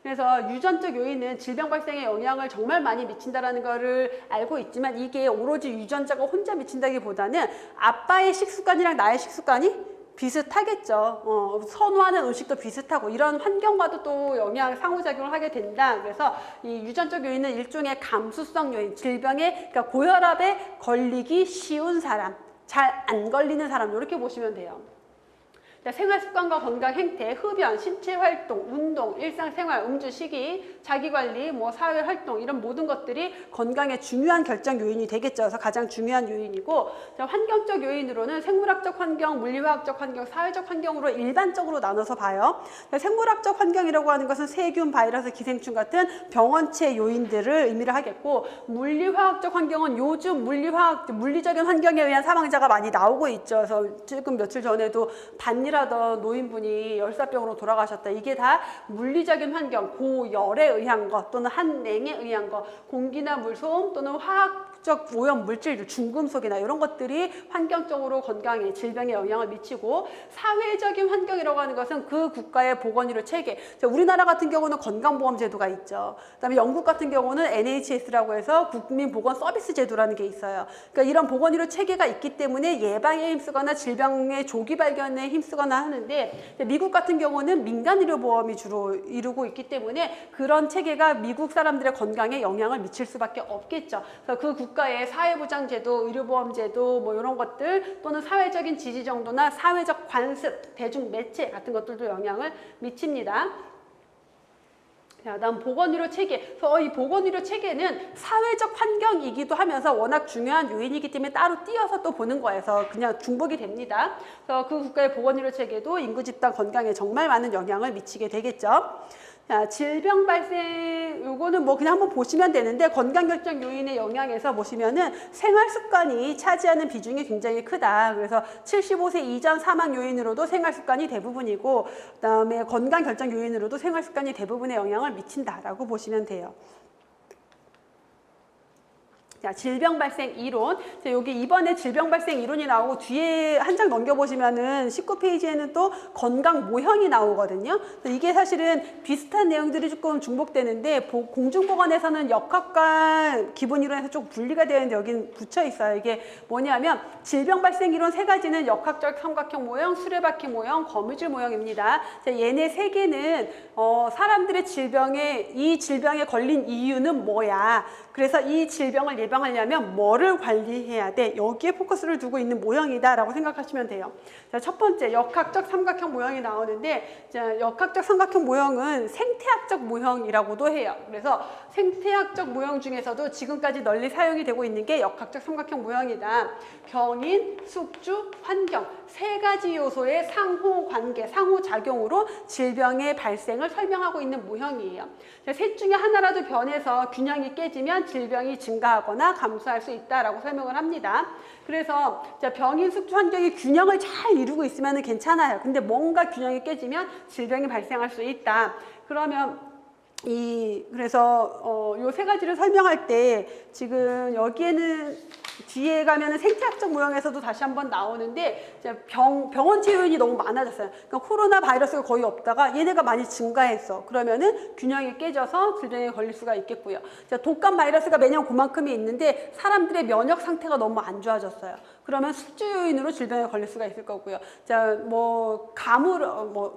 그래서 유전적 요인은 질병 발생에 영향을 정말 많이 미친다라는 거를 알고 있지만 이게 오로지 유전자가 혼자 미친다기보다는 아빠의 식습관이랑 나의 식습관이 비슷하겠죠. 선호하는 음식도 비슷하고 이런 환경과도 또 상호작용을 하게 된다. 그래서 이 유전적 요인은 일종의 감수성 요인, 질병에 그러니까 고혈압에 걸리기 쉬운 사람, 잘 안 걸리는 사람 이렇게 보시면 돼요. 생활습관과 건강 행태, 흡연, 신체 활동, 운동, 일상생활, 음주 시기, 자기관리, 뭐 사회활동 이런 모든 것들이 건강에 중요한 결정 요인이 되겠죠. 그래서 가장 중요한 요인이고 환경적 요인으로는 생물학적 환경, 물리화학적 환경, 사회적 환경으로 일반적으로 나눠서 봐요. 생물학적 환경이라고 하는 것은 세균, 바이러스, 기생충 같은 병원체 요인들을 의미를 하겠고 물리화학적 환경은 요즘 물리적인 환경에 의한 사망자가 많이 나오고 있죠. 그래서 지금 며칠 전에도 반일 일하던 노인분이 열사병으로 돌아가셨다. 이게 다 물리적인 환경, 고열에 의한 것 또는 한냉에 의한 것, 공기나 물, 소음 또는 화학적 오염 물질들, 중금속이나 이런 것들이 환경적으로 건강에, 질병에 영향을 미치고, 사회적인 환경이라고 하는 것은 그 국가의 보건의료 체계. 우리나라 같은 경우는 건강보험제도가 있죠. 그다음에 영국 같은 경우는 NHS라고 해서 국민보건서비스제도라는 게 있어요. 그러니까 이런 보건의료 체계가 있기 때문에 예방에 힘쓰거나 질병의 조기 발견에 힘쓰거나 하는데, 미국 같은 경우는 민간의료보험이 주로 이루고 있기 때문에 그런 체계가 미국 사람들의 건강에 영향을 미칠 수밖에 없겠죠. 그래서 그 국가의 사회보장제도, 의료보험제도 뭐 이런 것들 또는 사회적인 지지 정도나 사회적 관습, 대중매체 같은 것들도 영향을 미칩니다. 자, 다음 보건의료 체계. 그래서 이 보건의료 체계는 사회적 환경이기도 하면서 워낙 중요한 요인이기 때문에 따로 띄어서 또 보는 거여서 그냥 중복이 됩니다. 그래서 그 국가의 보건의료 체계도 인구 집단 건강에 정말 많은 영향을 미치게 되겠죠. 자, 질병 발생, 요거는 뭐 그냥 한번 보시면 되는데, 건강 결정 요인의 영향에서 보시면은 생활 습관이 차지하는 비중이 굉장히 크다. 그래서 75세 이전 사망 요인으로도 생활 습관이 대부분이고, 그다음에 건강 결정 요인으로도 생활 습관이 대부분의 영향을 미친다라고 보시면 돼요. 자, 질병 발생 이론. 자, 여기 이번에 질병 발생 이론이 나오고 뒤에 한 장 넘겨보시면은 19페이지에는 또 건강 모형이 나오거든요. 이게 사실은 비슷한 내용들이 조금 중복되는데, 공중보건에서는 역학과 기본 이론에서 조금 분리가 되는데 여기는 붙여 있어요. 이게 뭐냐면 질병 발생 이론 세 가지는 역학적 삼각형 모형, 수레바퀴 모형, 거미줄 모형입니다. 자, 얘네 세 개는 사람들의 이 질병에 걸린 이유는 뭐야? 그래서 이 질병을 예방하려면 뭐를 관리해야 돼? 여기에 포커스를 두고 있는 모형이다라고 생각하시면 돼요. 자, 첫 번째 역학적 삼각형 모형이 나오는데, 자, 역학적 삼각형 모형은 생태학적 모형이라고도 해요. 그래서 생태학적 모형 중에서도 지금까지 널리 사용이 되고 있는 게 역학적 삼각형 모형이다. 병인, 숙주, 환경 세 가지 요소의 상호관계, 상호작용으로 질병의 발생을 설명하고 있는 모형이에요. 자, 셋 중에 하나라도 변해서 균형이 깨지면 질병이 증가하거나 감소할 수 있다라고 설명을 합니다. 그래서 자, 병인, 숙주, 환경이 균형을 잘 이루고 있으면 괜찮아요. 근데 뭔가 균형이 깨지면 질병이 발생할 수 있다. 그러면 그래서 요 세 가지를 설명할 때 지금 여기에는 뒤에 가면은 생태학적 모형에서도 다시 한번 나오는데, 병원체 요인이 너무 많아졌어요. 그러니까 코로나 바이러스가 거의 없다가 얘네가 많이 증가했어. 그러면은 균형이 깨져서 질병에 걸릴 수가 있겠고요. 자, 독감 바이러스가 매년 그만큼이 있는데 사람들의 면역 상태가 너무 안 좋아졌어요. 그러면 숙주 요인으로 질병에 걸릴 수가 있을 거고요. 자,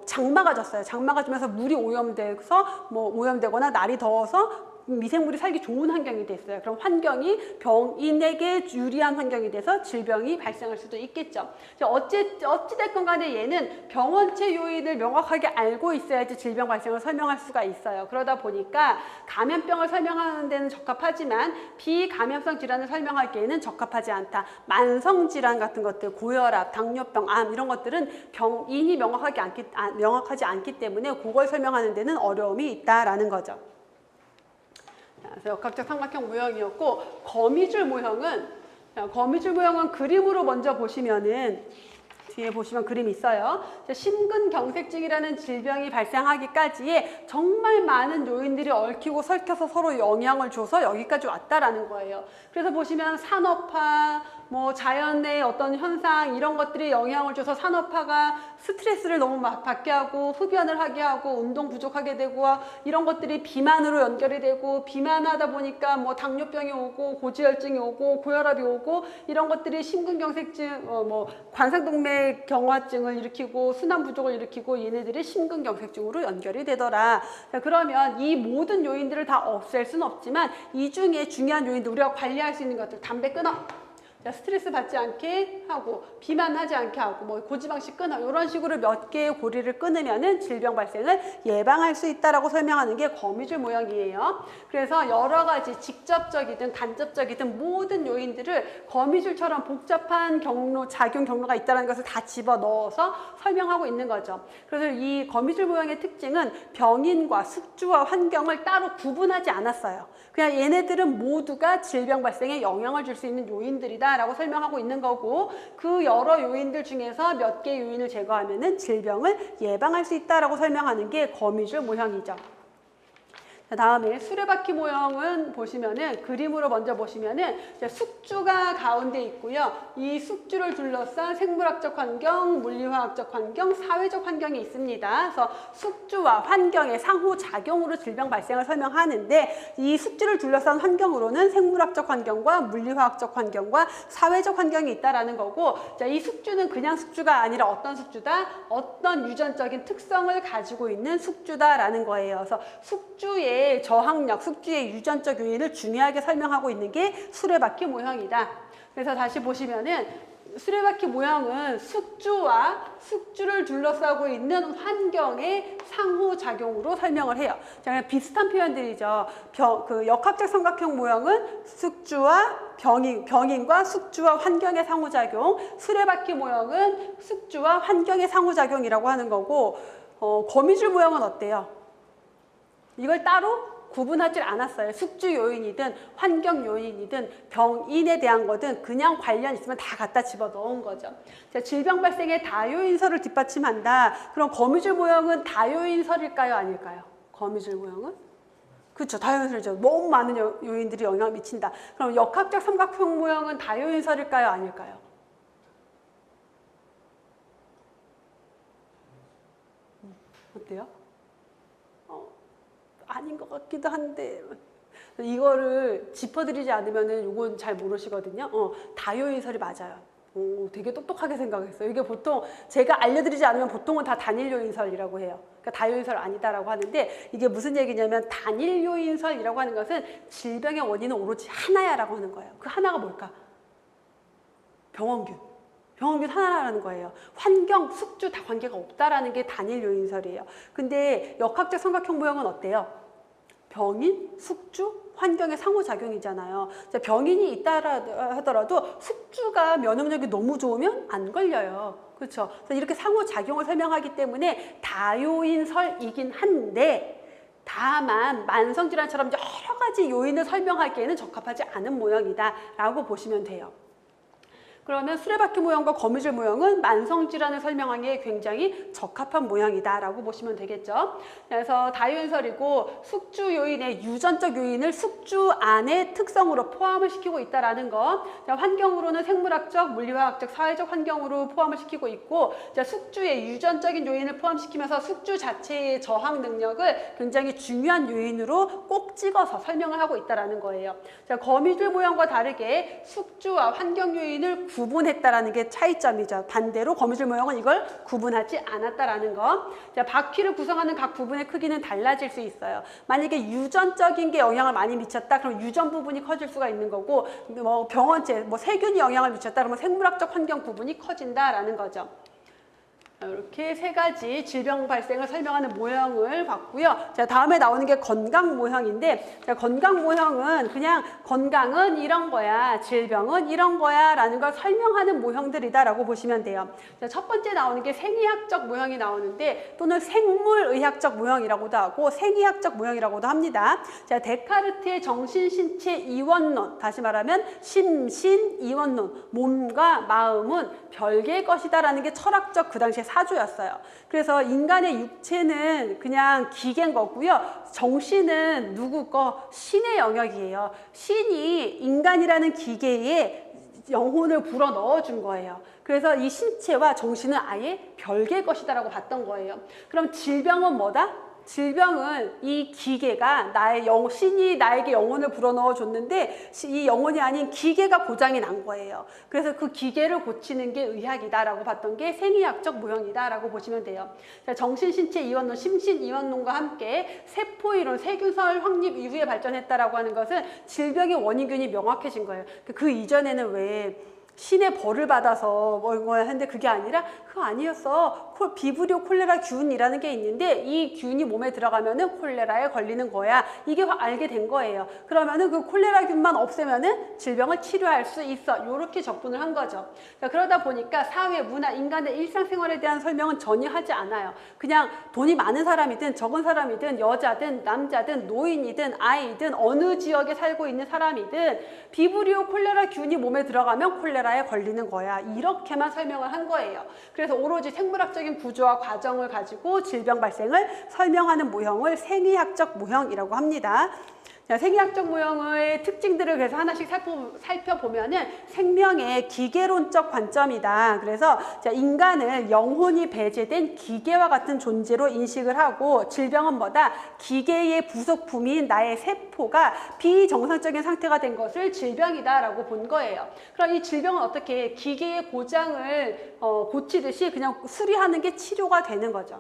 장마가 졌어요. 장마가 지면서 물이 오염되거나 날이 더워서 미생물이 살기 좋은 환경이 됐어요. 그럼 환경이 병인에게 유리한 환경이 돼서 질병이 발생할 수도 있겠죠. 어찌됐건 간에 얘는 병원체 요인을 명확하게 알고 있어야지 질병 발생을 설명할 수가 있어요. 그러다 보니까 감염병을 설명하는 데는 적합하지만 비감염성 질환을 설명하기에는 적합하지 않다. 만성질환 같은 것들, 고혈압, 당뇨병, 암 이런 것들은 병인이 명확하지 않기 때문에 그걸 설명하는 데는 어려움이 있다라는 거죠. 그래서 역학적 삼각형 모형이었고, 거미줄 모형은 그림으로 먼저 보시면은 뒤에 보시면 그림이 있어요. 심근경색증이라는 질병이 발생하기까지의 정말 많은 요인들이 얽히고 설켜서 서로 영향을 줘서 여기까지 왔다라는 거예요. 그래서 보시면 산업화, 자연의 어떤 현상 이런 것들이 영향을 줘서 산업화가 스트레스를 너무 받게 하고 흡연을 하게 하고 운동 부족하게 되고 이런 것들이 비만으로 연결이 되고, 비만하다 보니까 당뇨병이 오고 고지혈증이 오고 고혈압이 오고 이런 것들이 심근경색증, 관상동맥 경화증을 일으키고 순환 부족을 일으키고 얘네들이 심근경색증으로 연결이 되더라. 자, 그러면 이 모든 요인들을 다 없앨 수는 없지만 이 중에 중요한 요인들, 우리가 관리할 수 있는 것들, 담배 끊어. 자, 스트레스 받지 않게 하고 비만하지 않게 하고 고지방식 끊어, 이런 식으로 몇 개의 고리를 끊으면은 질병 발생을 예방할 수 있다라고 설명하는 게 거미줄 모형이에요. 그래서 여러 가지 직접적이든 간접적이든 모든 요인들을 거미줄처럼 복잡한 작용 경로가 있다는 것을 다 집어 넣어서 설명하고 있는 거죠. 그래서 이 거미줄 모형의 특징은 병인과 숙주와 환경을 따로 구분하지 않았어요. 그냥 얘네들은 모두가 질병 발생에 영향을 줄 수 있는 요인들이다 모양이다라고 설명하고 있는 거고 그 여러 요인들 중에서 몇 개 요인을 제거하면은 질병을 예방할 수 있다라고 설명하는 게 거미줄 모형이죠. 다음에 수레바퀴 모형은 보시면은 그림으로 먼저 보시면은 숙주가 가운데 있고요. 이 숙주를 둘러싼 생물학적 환경, 물리화학적 환경, 사회적 환경이 있습니다. 그래서 숙주와 환경의 상호작용으로 질병 발생을 설명하는데 이 숙주를 둘러싼 환경으로는 생물학적 환경과 물리화학적 환경과 사회적 환경이 있다라는 거고 자, 이 숙주는 그냥 숙주가 아니라 어떤 숙주다? 어떤 유전적인 특성을 가지고 있는 숙주다라는 거예요. 그래서 숙주의 저항력, 숙주의 유전적 요인을 중요하게 설명하고 있는 게 수레바퀴 모형이다. 그래서 다시 보시면은 수레바퀴 모형은 숙주와 숙주를 둘러싸고 있는 환경의 상호작용으로 설명을 해요. 자, 비슷한 표현들이죠. 그 역학적 삼각형 모형은 숙주와 병인과 숙주와 환경의 상호작용, 수레바퀴 모형은 숙주와 환경의 상호작용이라고 하는 거고 거미줄 모형은 어때요? 이걸 따로 구분하지 않았어요. 숙주 요인이든 환경 요인이든 병인에 대한 거든 그냥 관련 있으면 다 갖다 집어넣은 거죠. 자, 질병 발생의 다요인설을 뒷받침한다. 그럼 거미줄 모형은 다요인설일까요? 아닐까요? 거미줄 모형은? 그렇죠. 다요인설이죠. 너무 많은 요인들이 영향을 미친다. 그럼 역학적 삼각형 모형은 다요인설일까요? 아닐까요? 어때요? 아닌 것 같기도 한데 이거를 짚어드리지 않으면 이건 잘 모르시거든요. 다요인설이 맞아요. 되게 똑똑하게 생각했어요. 이게 보통 제가 알려드리지 않으면 보통은 다 단일요인설이라고 해요. 그러니까 다요인설 아니다라고 하는데 이게 무슨 얘기냐면 단일요인설이라고 하는 것은 질병의 원인은 오로지 하나야라고 하는 거예요. 그 하나가 뭘까? 병원균. 병원균 하나라는 거예요. 환경, 숙주 다 관계가 없다라는 게 단일 요인설이에요. 근데 역학적 삼각형 모형은 어때요? 병인, 숙주, 환경의 상호작용이잖아요. 병인이 있다 하더라도 숙주가 면역력이 너무 좋으면 안 걸려요. 그렇죠? 그래서 이렇게 상호작용을 설명하기 때문에 다요인설이긴 한데 다만 만성질환처럼 여러 가지 요인을 설명하기에는 적합하지 않은 모형이다라고 보시면 돼요. 그러면 수레바퀴 모형과 거미줄 모형은 만성질환을 설명하기에 굉장히 적합한 모형이다라고 보시면 되겠죠. 그래서 다요인설이고 숙주 요인의 유전적 요인을 숙주 안의 특성으로 포함을 시키고 있다라는 거. 자, 환경으로는 생물학적, 물리화학적, 사회적 환경으로 포함을 시키고 있고 자, 숙주의 유전적인 요인을 포함시키면서 숙주 자체의 저항 능력을 굉장히 중요한 요인으로 꼭 찍어서 설명을 하고 있다라는 거예요. 자, 거미줄 모형과 다르게 숙주와 환경 요인을 구분했다라는 게 차이점이죠. 반대로 거미줄 모형은 이걸 구분하지 않았다라는 거. 자, 바퀴를 구성하는 각 부분의 크기는 달라질 수 있어요. 만약에 유전적인 게 영향을 많이 미쳤다, 그럼 유전 부분이 커질 수가 있는 거고, 뭐 병원체, 뭐 세균이 영향을 미쳤다, 그러면 생물학적 환경 부분이 커진다라는 거죠. 이렇게 세 가지 질병 발생을 설명하는 모형을 봤고요. 자, 다음에 나오는 게 건강 모형인데, 자, 건강 모형은 그냥 건강은 이런 거야, 질병은 이런 거야 라는 걸 설명하는 모형들이다 라고 보시면 돼요. 자, 첫 번째 나오는 게 생의학적 모형이 나오는데 또는 생물의학적 모형이라고도 하고 생의학적 모형이라고도 합니다. 자, 데카르트의 정신신체 이원론, 다시 말하면 심신이원론, 몸과 마음은 별개의 것이다 라는 게 철학적 그 당시에 사조였어요. 그래서 인간의 육체는 그냥 기계인 거고요. 정신은 누구 거? 신의 영역이에요. 신이 인간이라는 기계에 영혼을 불어 넣어준 거예요. 그래서 이 신체와 정신은 아예 별개의 것이다라고 봤던 거예요. 그럼 질병은 뭐다? 질병은 이 기계가 나의 신이 나에게 영혼을 불어넣어 줬는데 이 영혼이 아닌 기계가 고장이 난 거예요. 그래서 그 기계를 고치는 게 의학이다라고 봤던 게 생의학적 모형이다라고 보시면 돼요. 정신신체 이원론, 심신이원론과 함께 세포이론, 세균설 확립 이후에 발전했다라고 하는 것은 질병의 원인균이 명확해진 거예요. 그 이전에는 왜 신의 벌을 받아서 뭐 했는데 그게 아니라 그거 아니었어. 비브리오 콜레라 균이라는 게 있는데 이 균이 몸에 들어가면은 콜레라에 걸리는 거야. 이게 알게 된 거예요. 그러면은 그 콜레라 균만 없애면은 질병을 치료할 수 있어. 이렇게 접근을 한 거죠. 그러다 보니까 사회, 문화, 인간의 일상생활에 대한 설명은 전혀 하지 않아요. 그냥 돈이 많은 사람이든 적은 사람이든 여자든 남자든 노인이든 아이든 어느 지역에 살고 있는 사람이든 비브리오 콜레라 균이 몸에 들어가면 콜레라에 걸리는 거야. 이렇게만 설명을 한 거예요. 그래서 오로지 생물학적인 구조와 과정을 가지고 질병 발생을 설명하는 모형을 생의학적 모형이라고 합니다. 자, 생의학적 모형의 특징들을 그래서 하나씩 살펴보면은 생명의 기계론적 관점이다. 그래서 자, 인간을 영혼이 배제된 기계와 같은 존재로 인식을 하고 질병은 뭐다? 기계의 부속품인 나의 세포가 비정상적인 상태가 된 것을 질병이다라고 본 거예요. 그럼 이 질병은 어떻게 기계의 고장을 고치듯이 그냥 수리하는 게 치료가 되는 거죠.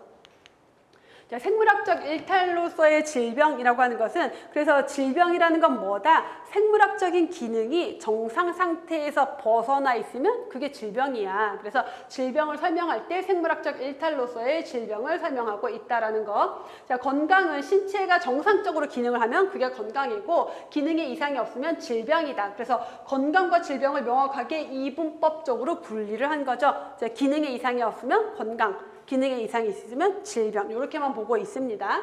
자, 생물학적 일탈로서의 질병이라고 하는 것은 그래서 질병이라는 건 뭐다? 생물학적인 기능이 정상 상태에서 벗어나 있으면 그게 질병이야. 그래서 질병을 설명할 때 생물학적 일탈로서의 질병을 설명하고 있다라는 거. 자, 건강은 신체가 정상적으로 기능을 하면 그게 건강이고 기능에 이상이 없으면 질병이다. 그래서 건강과 질병을 명확하게 이분법적으로 분리를 한 거죠. 자, 기능에 이상이 없으면 건강, 기능에 이상이 있으면 질병, 이렇게만 보고 있습니다.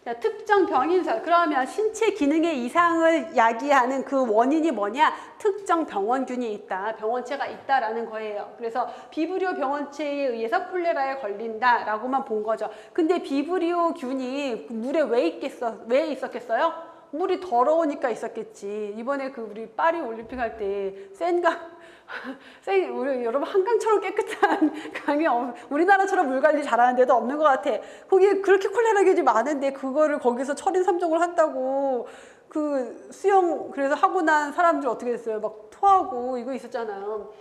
자, 특정 병인설, 그러면 신체 기능의 이상을 야기하는 그 원인이 뭐냐? 특정 병원균이 있다, 병원체가 있다라는 거예요. 그래서 비브리오 병원체에 의해서 콜레라에 걸린다라고만 본 거죠. 근데 비브리오 균이 물에 왜 있었겠어요? 물이 더러우니까 있었겠지. 이번에 그 우리 파리 올림픽 할 때 우리 여러분 한강처럼 깨끗한 강이 우리나라처럼 물 관리 잘하는 데도 없는 것 같아. 거기에 그렇게 콜레라균이 많은데 그거를 거기서 철인 3종을 한다고 그 수영 그래서 하고 난 사람들 어떻게 됐어요? 막 토하고 이거 있었잖아요.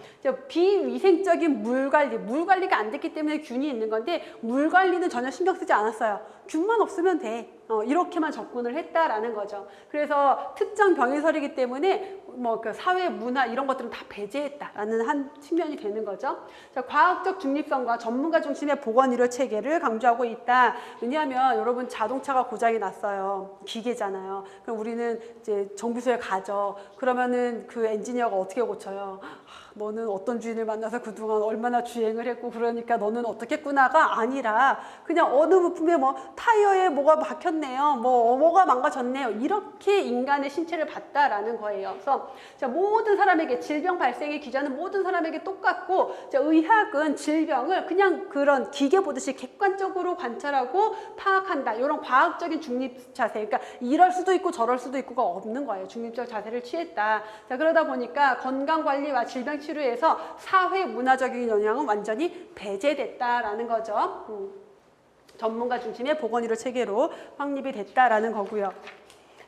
비위생적인 물 관리가 안 됐기 때문에 균이 있는 건데 물 관리는 전혀 신경 쓰지 않았어요. 균만 없으면 돼. 이렇게만 접근을 했다라는 거죠. 그래서 특정 병의설이기 때문에 그 사회, 문화 이런 것들은 다 배제했다라는 한 측면이 되는 거죠. 자, 과학적 중립성과 전문가 중심의 보건의료 체계를 강조하고 있다. 왜냐하면 여러분 자동차가 고장이 났어요. 기계잖아요. 그럼 우리는 이제 정비소에 가죠. 그러면은 그 엔지니어가 어떻게 고쳐요? 너는 어떤 주인을 만나서 그동안 얼마나 주행을 했고 그러니까 너는 어떻겠구나가 아니라 그냥 어느 부품에 뭐 타이어에 뭐가 박혔네요. 뭐가 망가졌네요. 이렇게 인간의 신체를 봤다라는 거예요. 그래서 자, 모든 사람에게 질병 발생의 기전은 모든 사람에게 똑같고 자, 의학은 질병을 그냥 그런 기계 보듯이 객관적으로 관찰하고 파악한다. 이런 과학적인 중립 자세. 그러니까 이럴 수도 있고 저럴 수도 있고가 없는 거예요. 중립적 자세를 취했다. 자, 그러다 보니까 건강관리와 질병 치료에서 사회 문화적인 영향은 완전히 배제됐다라는 거죠. 전문가 중심의 보건의료 체계로 확립이 됐다라는 거고요.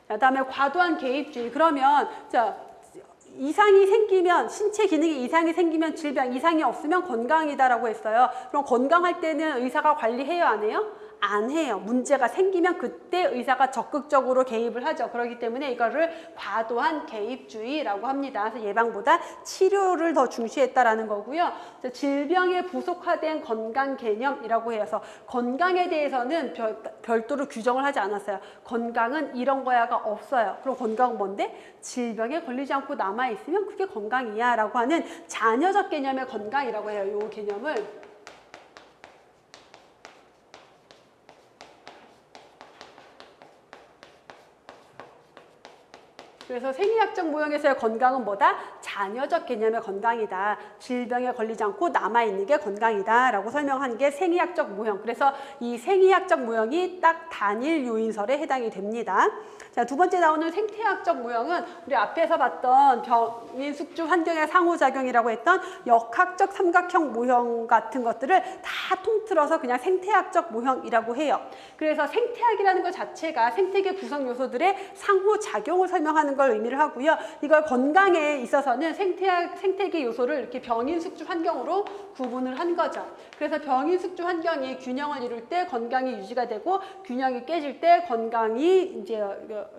그다음에 과도한 개입주의. 그러면 자, 이상이 생기면 신체 기능에 이상이 생기면 질병, 이상이 없으면 건강이다라고 했어요. 그럼 건강할 때는 의사가 관리해요, 안 해요? 안 해요. 문제가 생기면 그때 의사가 적극적으로 개입을 하죠. 그렇기 때문에 이거를 과도한 개입주의라고 합니다. 그래서 예방보다 치료를 더 중시했다라는 거고요. 질병에 부속화된 건강 개념이라고 해서 건강에 대해서는 별도로 규정을 하지 않았어요. 건강은 이런 거야가 없어요. 그럼 건강은 뭔데? 질병에 걸리지 않고 남아있으면 그게 건강이야 라고 하는 자녀적 개념의 건강이라고 해요. 이 개념을. 그래서 생의학적 모형에서의 건강은 뭐다? 자녀적 개념의 건강이다. 질병에 걸리지 않고 남아있는 게 건강이다 라고 설명하는 게 생의학적 모형. 그래서 이 생의학적 모형이 딱 단일 요인설에 해당이 됩니다. 자, 두 번째 나오는 생태학적 모형은 우리 앞에서 봤던 병인 숙주 환경의 상호작용이라고 했던 역학적 삼각형 모형 같은 것들을 다 통틀어서 그냥 생태학적 모형이라고 해요. 그래서 생태학이라는 것 자체가 생태계 구성 요소들의 상호작용을 설명하는 걸 의미를 하고요. 이걸 건강에 있어서는 거는 생태계 요소를 이렇게 병인 숙주 환경으로 구분을 한 거죠. 그래서 병인 숙주 환경이 균형을 이룰 때 건강이 유지가 되고 균형이 깨질 때 건강이 이제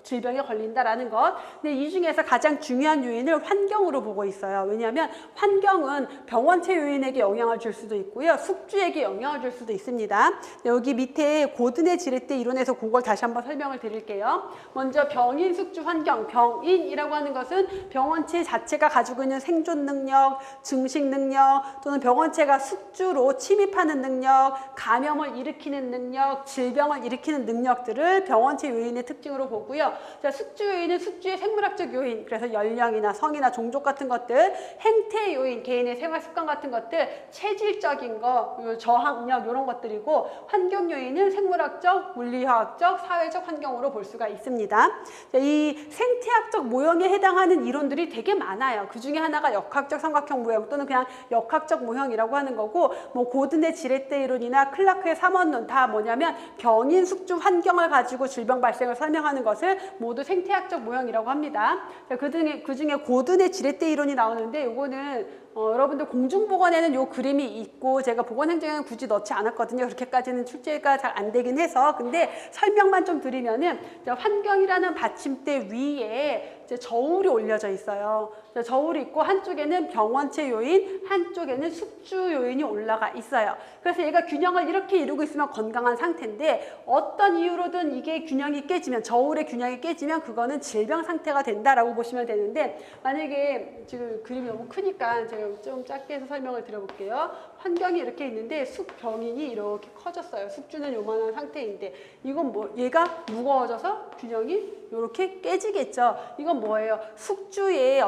질병에 걸린다라는 것. 근데 이 중에서 가장 중요한 요인을 환경으로 보고 있어요. 왜냐하면 환경은 병원체 요인에게 영향을 줄 수도 있고요. 숙주에게 영향을 줄 수도 있습니다. 여기 밑에 고든의 지렛대 이론에서 그걸 다시 한번 설명을 드릴게요. 먼저 병인 숙주 환경, 병인이라고 하는 것은 병원체 자체가 가지고 있는 생존 능력, 증식 능력 또는 병원체가 숙주로 침입하는 능력, 감염을 일으키는 능력, 질병을 일으키는 능력들을 병원체 요인의 특징으로 보고요. 자, 숙주 요인은 숙주의 생물학적 요인, 그래서 연령이나 성이나 종족 같은 것들, 행태 요인, 개인의 생활 습관 같은 것들, 체질적인 거, 저항력 이런 것들이고, 환경 요인은 생물학적, 물리화학적, 사회적 환경으로 볼 수가 있습니다. 자, 이 생태학적 모형에 해당하는 이론들이 되게 많아요. 그 중에 하나가 역학적 삼각형 모형 또는 그냥 역학적 모형이라고 하는 거고, 뭐 고든의 지렛대 이론이나 클라크의 삼원론 다 뭐냐면 병인 숙주 환경을 가지고 질병 발생을 설명하는 것을 모두 생태학적 모형이라고 합니다. 자, 그 중에 고든의 지렛대 이론이 나오는데 이거는 여러분들 공중보건에는 요 그림이 있고 제가 보건행정에는 굳이 넣지 않았거든요. 그렇게까지는 출제가 잘 안 되긴 해서. 근데 설명만 좀 드리면은 환경이라는 받침대 위에 이제 저울이 올려져 있어요. 저울이 있고 한쪽에는 병원체 요인, 한쪽에는 숙주 요인이 올라가 있어요. 그래서 얘가 균형을 이렇게 이루고 있으면 건강한 상태인데 어떤 이유로든 이게 균형이 깨지면, 저울의 균형이 깨지면 그거는 질병 상태가 된다라고 보시면 되는데, 만약에 지금 그림이 너무 크니까 제가 좀 작게 해서 설명을 드려볼게요. 환경이 이렇게 있는데 병인이 이렇게 커졌어요. 숙주는 요만한 상태인데 이건 뭐 얘가 무거워져서 균형이 이렇게 깨지겠죠. 이건 뭐예요? 숙주의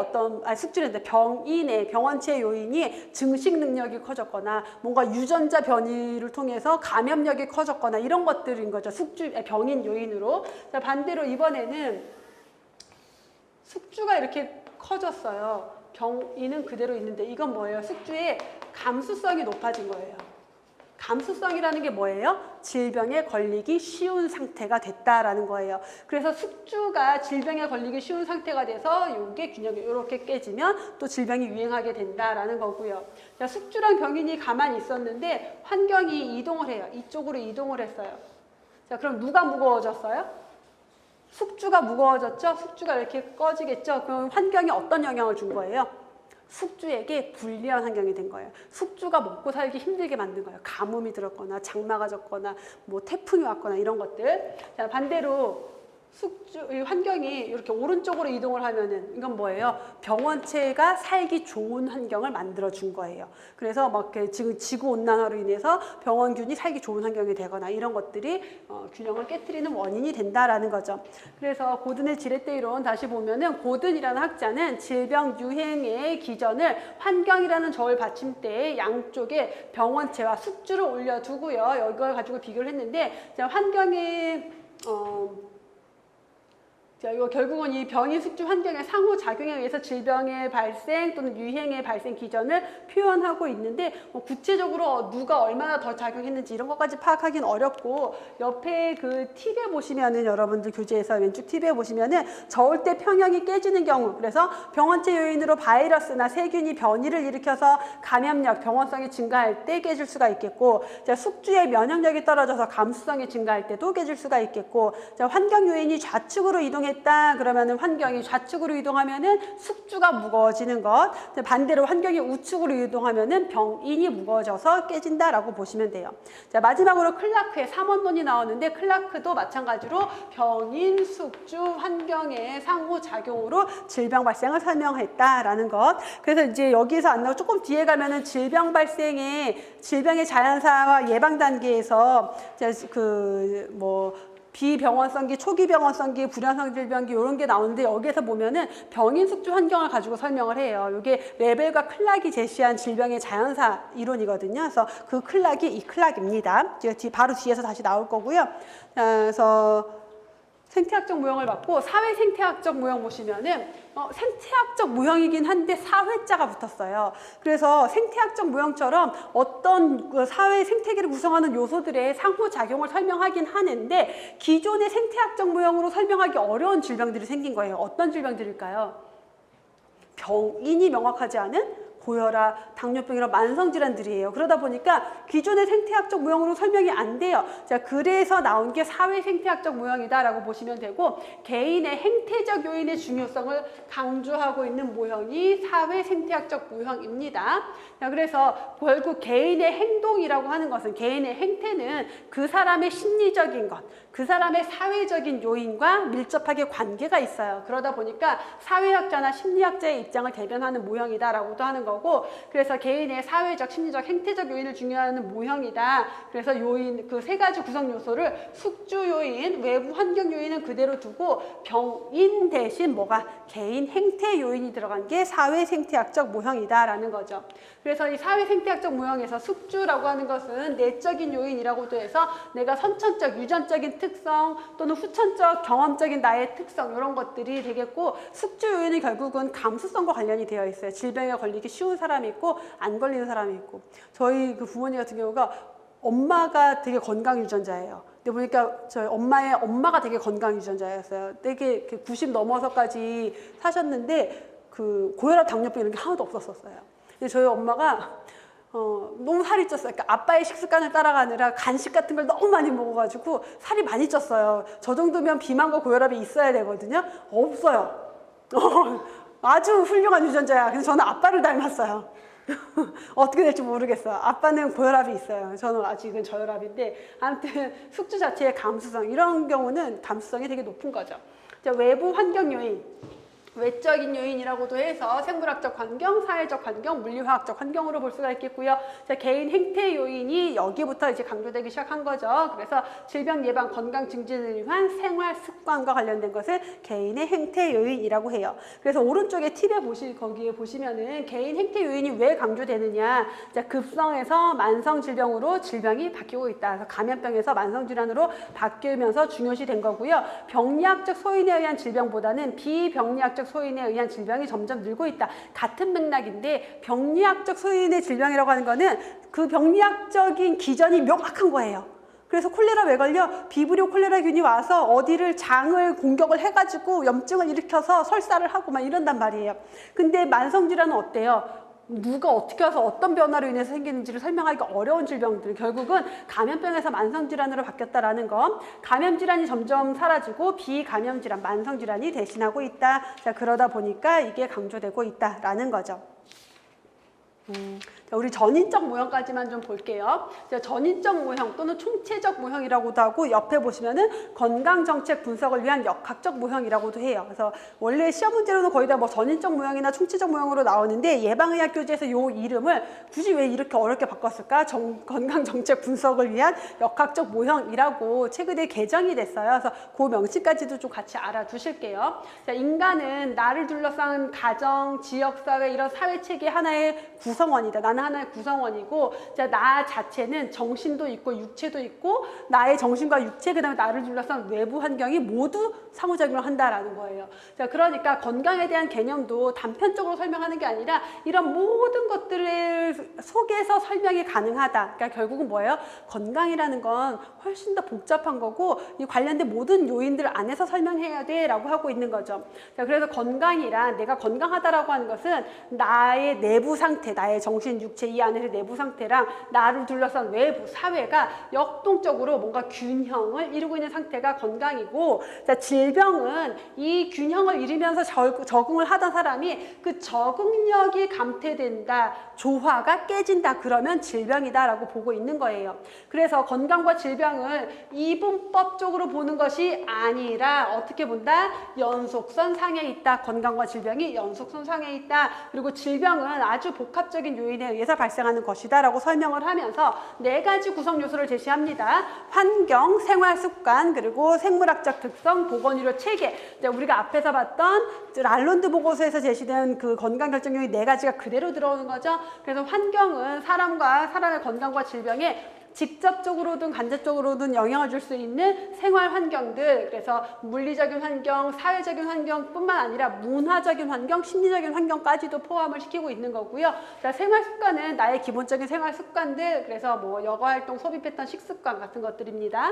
숙주인데 병인의 병원체 요인이 증식 능력이 커졌거나 뭔가 유전자 변이를 통해서 감염력이 커졌거나 이런 것들인 거죠. 병인 요인으로. 자, 반대로 이번에는 숙주가 이렇게 커졌어요. 병인은 그대로 있는데 이건 뭐예요? 숙주의 감수성이 높아진 거예요. 감수성이라는 게 뭐예요? 질병에 걸리기 쉬운 상태가 됐다라는 거예요. 그래서 숙주가 질병에 걸리기 쉬운 상태가 돼서 이게 균형이 이렇게 깨지면 또 질병이 유행하게 된다라는 거고요. 자, 숙주랑 병인이 가만히 있었는데 환경이 이동을 해요. 이쪽으로 이동을 했어요. 자, 그럼 누가 무거워졌어요? 숙주가 무거워졌죠? 숙주가 이렇게 꺼지겠죠? 그럼 환경이 어떤 영향을 준 거예요? 숙주에게 불리한 환경이 된 거예요. 숙주가 먹고 살기 힘들게 만든 거예요. 가뭄이 들었거나 장마가 졌거나 뭐 태풍이 왔거나 이런 것들. 자, 반대로 이 환경이 이렇게 오른쪽으로 이동을 하면은 이건 뭐예요? 병원체가 살기 좋은 환경을 만들어 준 거예요. 그래서 막 지금 지구 온난화로 인해서 병원균이 살기 좋은 환경이 되거나 이런 것들이 균형을 깨트리는 원인이 된다라는 거죠. 그래서 고든의 지렛대 이론 다시 보면은 고든이라는 학자는 질병 유행의 기전을 환경이라는 저울 받침대의 양쪽에 병원체와 숙주를 올려두고요. 이걸 가지고 비교를 했는데 환경이 자, 이거 결국은 이 병인 숙주 환경의 상호작용에 의해서 질병의 발생 또는 유행의 발생 기전을 표현하고 있는데 구체적으로 누가 얼마나 더 작용했는지 이런 것까지 파악하기는 어렵고, 옆에 그 팁에 보시면은 여러분들 교재에서 왼쪽 팁에 보시면은 저울대 평형이 깨지는 경우, 그래서 병원체 요인으로 바이러스나 세균이 변이를 일으켜서 감염력, 병원성이 증가할 때 깨질 수가 있겠고, 자, 숙주의 면역력이 떨어져서 감수성이 증가할 때도 깨질 수가 있겠고, 자, 환경 요인이 좌측으로 이동했다 그러면은 환경이 좌측으로 이동하면은 숙주가 무거워지는 것, 반대로 환경이 우측으로 이동하면은 병인이 무거워져서 깨진다라고 보시면 돼요. 자, 마지막으로 클라크의 삼원론이 나오는데 클라크도 마찬가지로 병인, 숙주, 환경의 상호작용으로 질병 발생을 설명했다라는 것. 그래서 이제 여기에서 안 나오고 조금 뒤에 가면은 질병의 자연사와 예방 단계에서 비병원성기, 초기 병원성기, 불연성 질병기 이런 게 나오는데 여기에서 보면은 병인 숙주 환경을 가지고 설명을 해요. 이게 레벨과 클락이 제시한 질병의 자연사 이론이거든요. 그래서 그 클락이 이 클락입니다. 바로 뒤에서 다시 나올 거고요. 그래서 생태학적 모형을 받고 사회 생태학적 모형 보시면은 생태학적 모형이긴 한데 사회자가 붙었어요. 그래서 생태학적 모형처럼 어떤 그 사회 생태계를 구성하는 요소들의 상호작용을 설명하긴 하는데 기존의 생태학적 모형으로 설명하기 어려운 질병들이 생긴 거예요. 어떤 질병들일까요? 병인이 명확하지 않은 고혈압, 당뇨병 이런 만성질환들이에요. 그러다 보니까 기존의 생태학적 모형으로 설명이 안 돼요. 자, 그래서 나온 게 사회 생태학적 모형이다라고 보시면 되고, 개인의 행태적 요인의 중요성을 강조하고 있는 모형이 사회 생태학적 모형입니다. 자, 그래서 결국 개인의 행동이라고 하는 것은, 개인의 행태는 그 사람의 심리적인 것, 그 사람의 사회적인 요인과 밀접하게 관계가 있어요. 그러다 보니까 사회학자나 심리학자의 입장을 대변하는 모형이다라고도 하는 거고, 그래서 개인의 사회적, 심리적, 행태적 요인을 중요하는 모형이다. 그래서 요인, 그 세 가지 구성 요소를 숙주 요인, 외부 환경 요인은 그대로 두고 병인 대신 뭐가 개인 행태 요인이 들어간 게 사회 생태학적 모형이다라는 거죠. 그래서 이 사회 생태학적 모형에서 숙주라고 하는 것은 내적인 요인이라고도 해서 내가 선천적, 유전적인 특성 또는 후천적, 경험적인 나의 특성 이런 것들이 되겠고, 숙주 요인은 결국은 감수성과 관련이 되어 있어요. 질병에 걸리기 쉬운 사람이 있고 안 걸리는 사람이 있고, 저희 그 부모님 같은 경우가 엄마가 되게 건강 유전자예요. 근데 보니까 저희 엄마의 엄마가 되게 건강 유전자였어요. 되게 90 넘어서까지 사셨는데 그 고혈압, 당뇨병 이런 게 하나도 없었어요. 근데 저희 엄마가 너무 살이 쪘어요. 그러니까 아빠의 식습관을 따라가느라 간식 같은 걸 너무 많이 먹어가지고 살이 많이 쪘어요. 저 정도면 비만과 고혈압이 있어야 되거든요. 없어요. 아주 훌륭한 유전자야. 그래서 저는 아빠를 닮았어요. 어떻게 될지 모르겠어요. 아빠는 고혈압이 있어요. 저는 아직은 저혈압인데, 아무튼 숙주 자체의 감수성, 이런 경우는 감수성이 되게 높은 거죠. 자, 외부 환경 요인, 외적인 요인이라고도 해서 생물학적 환경, 사회적 환경, 물리화학적 환경으로 볼 수가 있겠고요. 자, 개인 행태 요인이 여기부터 이제 강조되기 시작한 거죠. 그래서 질병 예방, 건강 증진을 위한 생활 습관과 관련된 것을 개인의 행태 요인이라고 해요. 그래서 오른쪽에 팁에 거기에 보시면은 개인 행태 요인이 왜 강조되느냐. 자, 급성에서 만성 질병으로 질병이 바뀌고 있다. 그래서 감염병에서 만성 질환으로 바뀌면서 중요시 된 거고요. 병리학적 소인에 의한 질병보다는 비병리학적 소인에 의한 질병이 점점 늘고 있다. 같은 맥락인데, 병리학적 소인의 질병이라고 하는 거는 그 병리학적인 기전이 명확한 거예요. 그래서 콜레라 왜 걸려? 비브리오 콜레라균이 와서 어디를 장을 공격을 해가지고 염증을 일으켜서 설사를 하고 막 이런단 말이에요. 근데 만성질환은 어때요? 누가 어떻게 와서 어떤 변화로 인해서 생기는지를 설명하기가 어려운 질병들, 결국은 감염병에서 만성질환으로 바뀌었다라는 거, 감염질환이 점점 사라지고 비감염질환, 만성질환이 대신하고 있다. 자, 그러다 보니까 이게 강조되고 있다라는 거죠. 자, 우리 전인적 모형까지만 좀 볼게요. 자, 전인적 모형 또는 총체적 모형이라고도 하고, 옆에 보시면은 건강정책 분석을 위한 역학적 모형이라고도 해요. 그래서 원래 시험 문제로는 거의 다 뭐 전인적 모형이나 총체적 모형으로 나오는데, 예방의학 교재에서 이 이름을 굳이 왜 이렇게 어렵게 바꿨을까? 건강정책 분석을 위한 역학적 모형이라고 최근에 개정이 됐어요. 그래서 그 명칭까지도 좀 같이 알아두실게요. 자, 인간은 나를 둘러싼 가정, 지역사회 이런 사회체계 하나의 구성원이다. 나는 하나의 구성원이고, 자, 나 자체는 정신도 있고 육체도 있고, 나의 정신과 육체, 그 다음에 나를 둘러싼 외부 환경이 모두 상호작용을 한다라는 거예요. 자, 그러니까 건강에 대한 개념도 단편적으로 설명하는 게 아니라 이런 모든 것들을 속에서 설명이 가능하다. 그러니까 결국은 뭐예요? 건강이라는 건 훨씬 더 복잡한 거고, 이 관련된 모든 요인들 안에서 설명해야 돼 라고 하고 있는 거죠. 자, 그래서 건강이란, 내가 건강하다라고 하는 것은 나의 내부 상태, 나의 정신, 육체 이 안에서 내부 상태랑 나를 둘러싼 외부 사회가 역동적으로 뭔가 균형을 이루고 있는 상태가 건강이고, 자, 질병은 이 균형을 이루면서 적응을 하던 사람이 그 적응력이 감퇴된다, 조화가 깨진다, 그러면 질병이다라고 보고 있는 거예요. 그래서 건강과 질병을 이분법적으로 보는 것이 아니라 어떻게 본다? 연속선 상에 있다. 건강과 질병이 연속선 상에 있다. 그리고 질병은 아주 복합적인 요인에 의해서 발생하는 것이다 라고 설명을 하면서 4가지 구성 요소를 제시합니다. 환경, 생활 습관, 그리고 생물학적 특성, 보건의료 체계. 우리가 앞에서 봤던 랄론드 보고서에서 제시된 그 건강 결정 요인 4가지가 그대로 들어오는 거죠. 그래서 환경은 사람과 사람의 건강과 질병에 직접적으로든 간접적으로든 영향을 줄 수 있는 생활 환경들, 그래서 물리적인 환경, 사회적인 환경뿐만 아니라 문화적인 환경, 심리적인 환경까지도 포함을 시키고 있는 거고요. 자, 생활 습관은 나의 기본적인 생활 습관들, 그래서 뭐 여가 활동, 소비 패턴, 식습관 같은 것들입니다.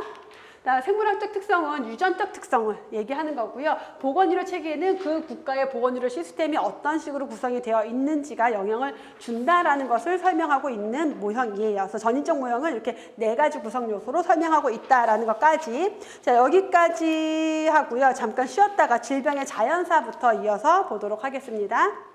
생물학적 특성은 유전적 특성을 얘기하는 거고요. 보건의료 체계는 그 국가의 보건의료 시스템이 어떤 식으로 구성이 되어 있는지가 영향을 준다라는 것을 설명하고 있는 모형이에요. 그래서 전인적 모형을 이렇게 4가지 구성 요소로 설명하고 있다라는 것까지. 자, 여기까지 하고요. 잠깐 쉬었다가 질병의 자연사부터 이어서 보도록 하겠습니다.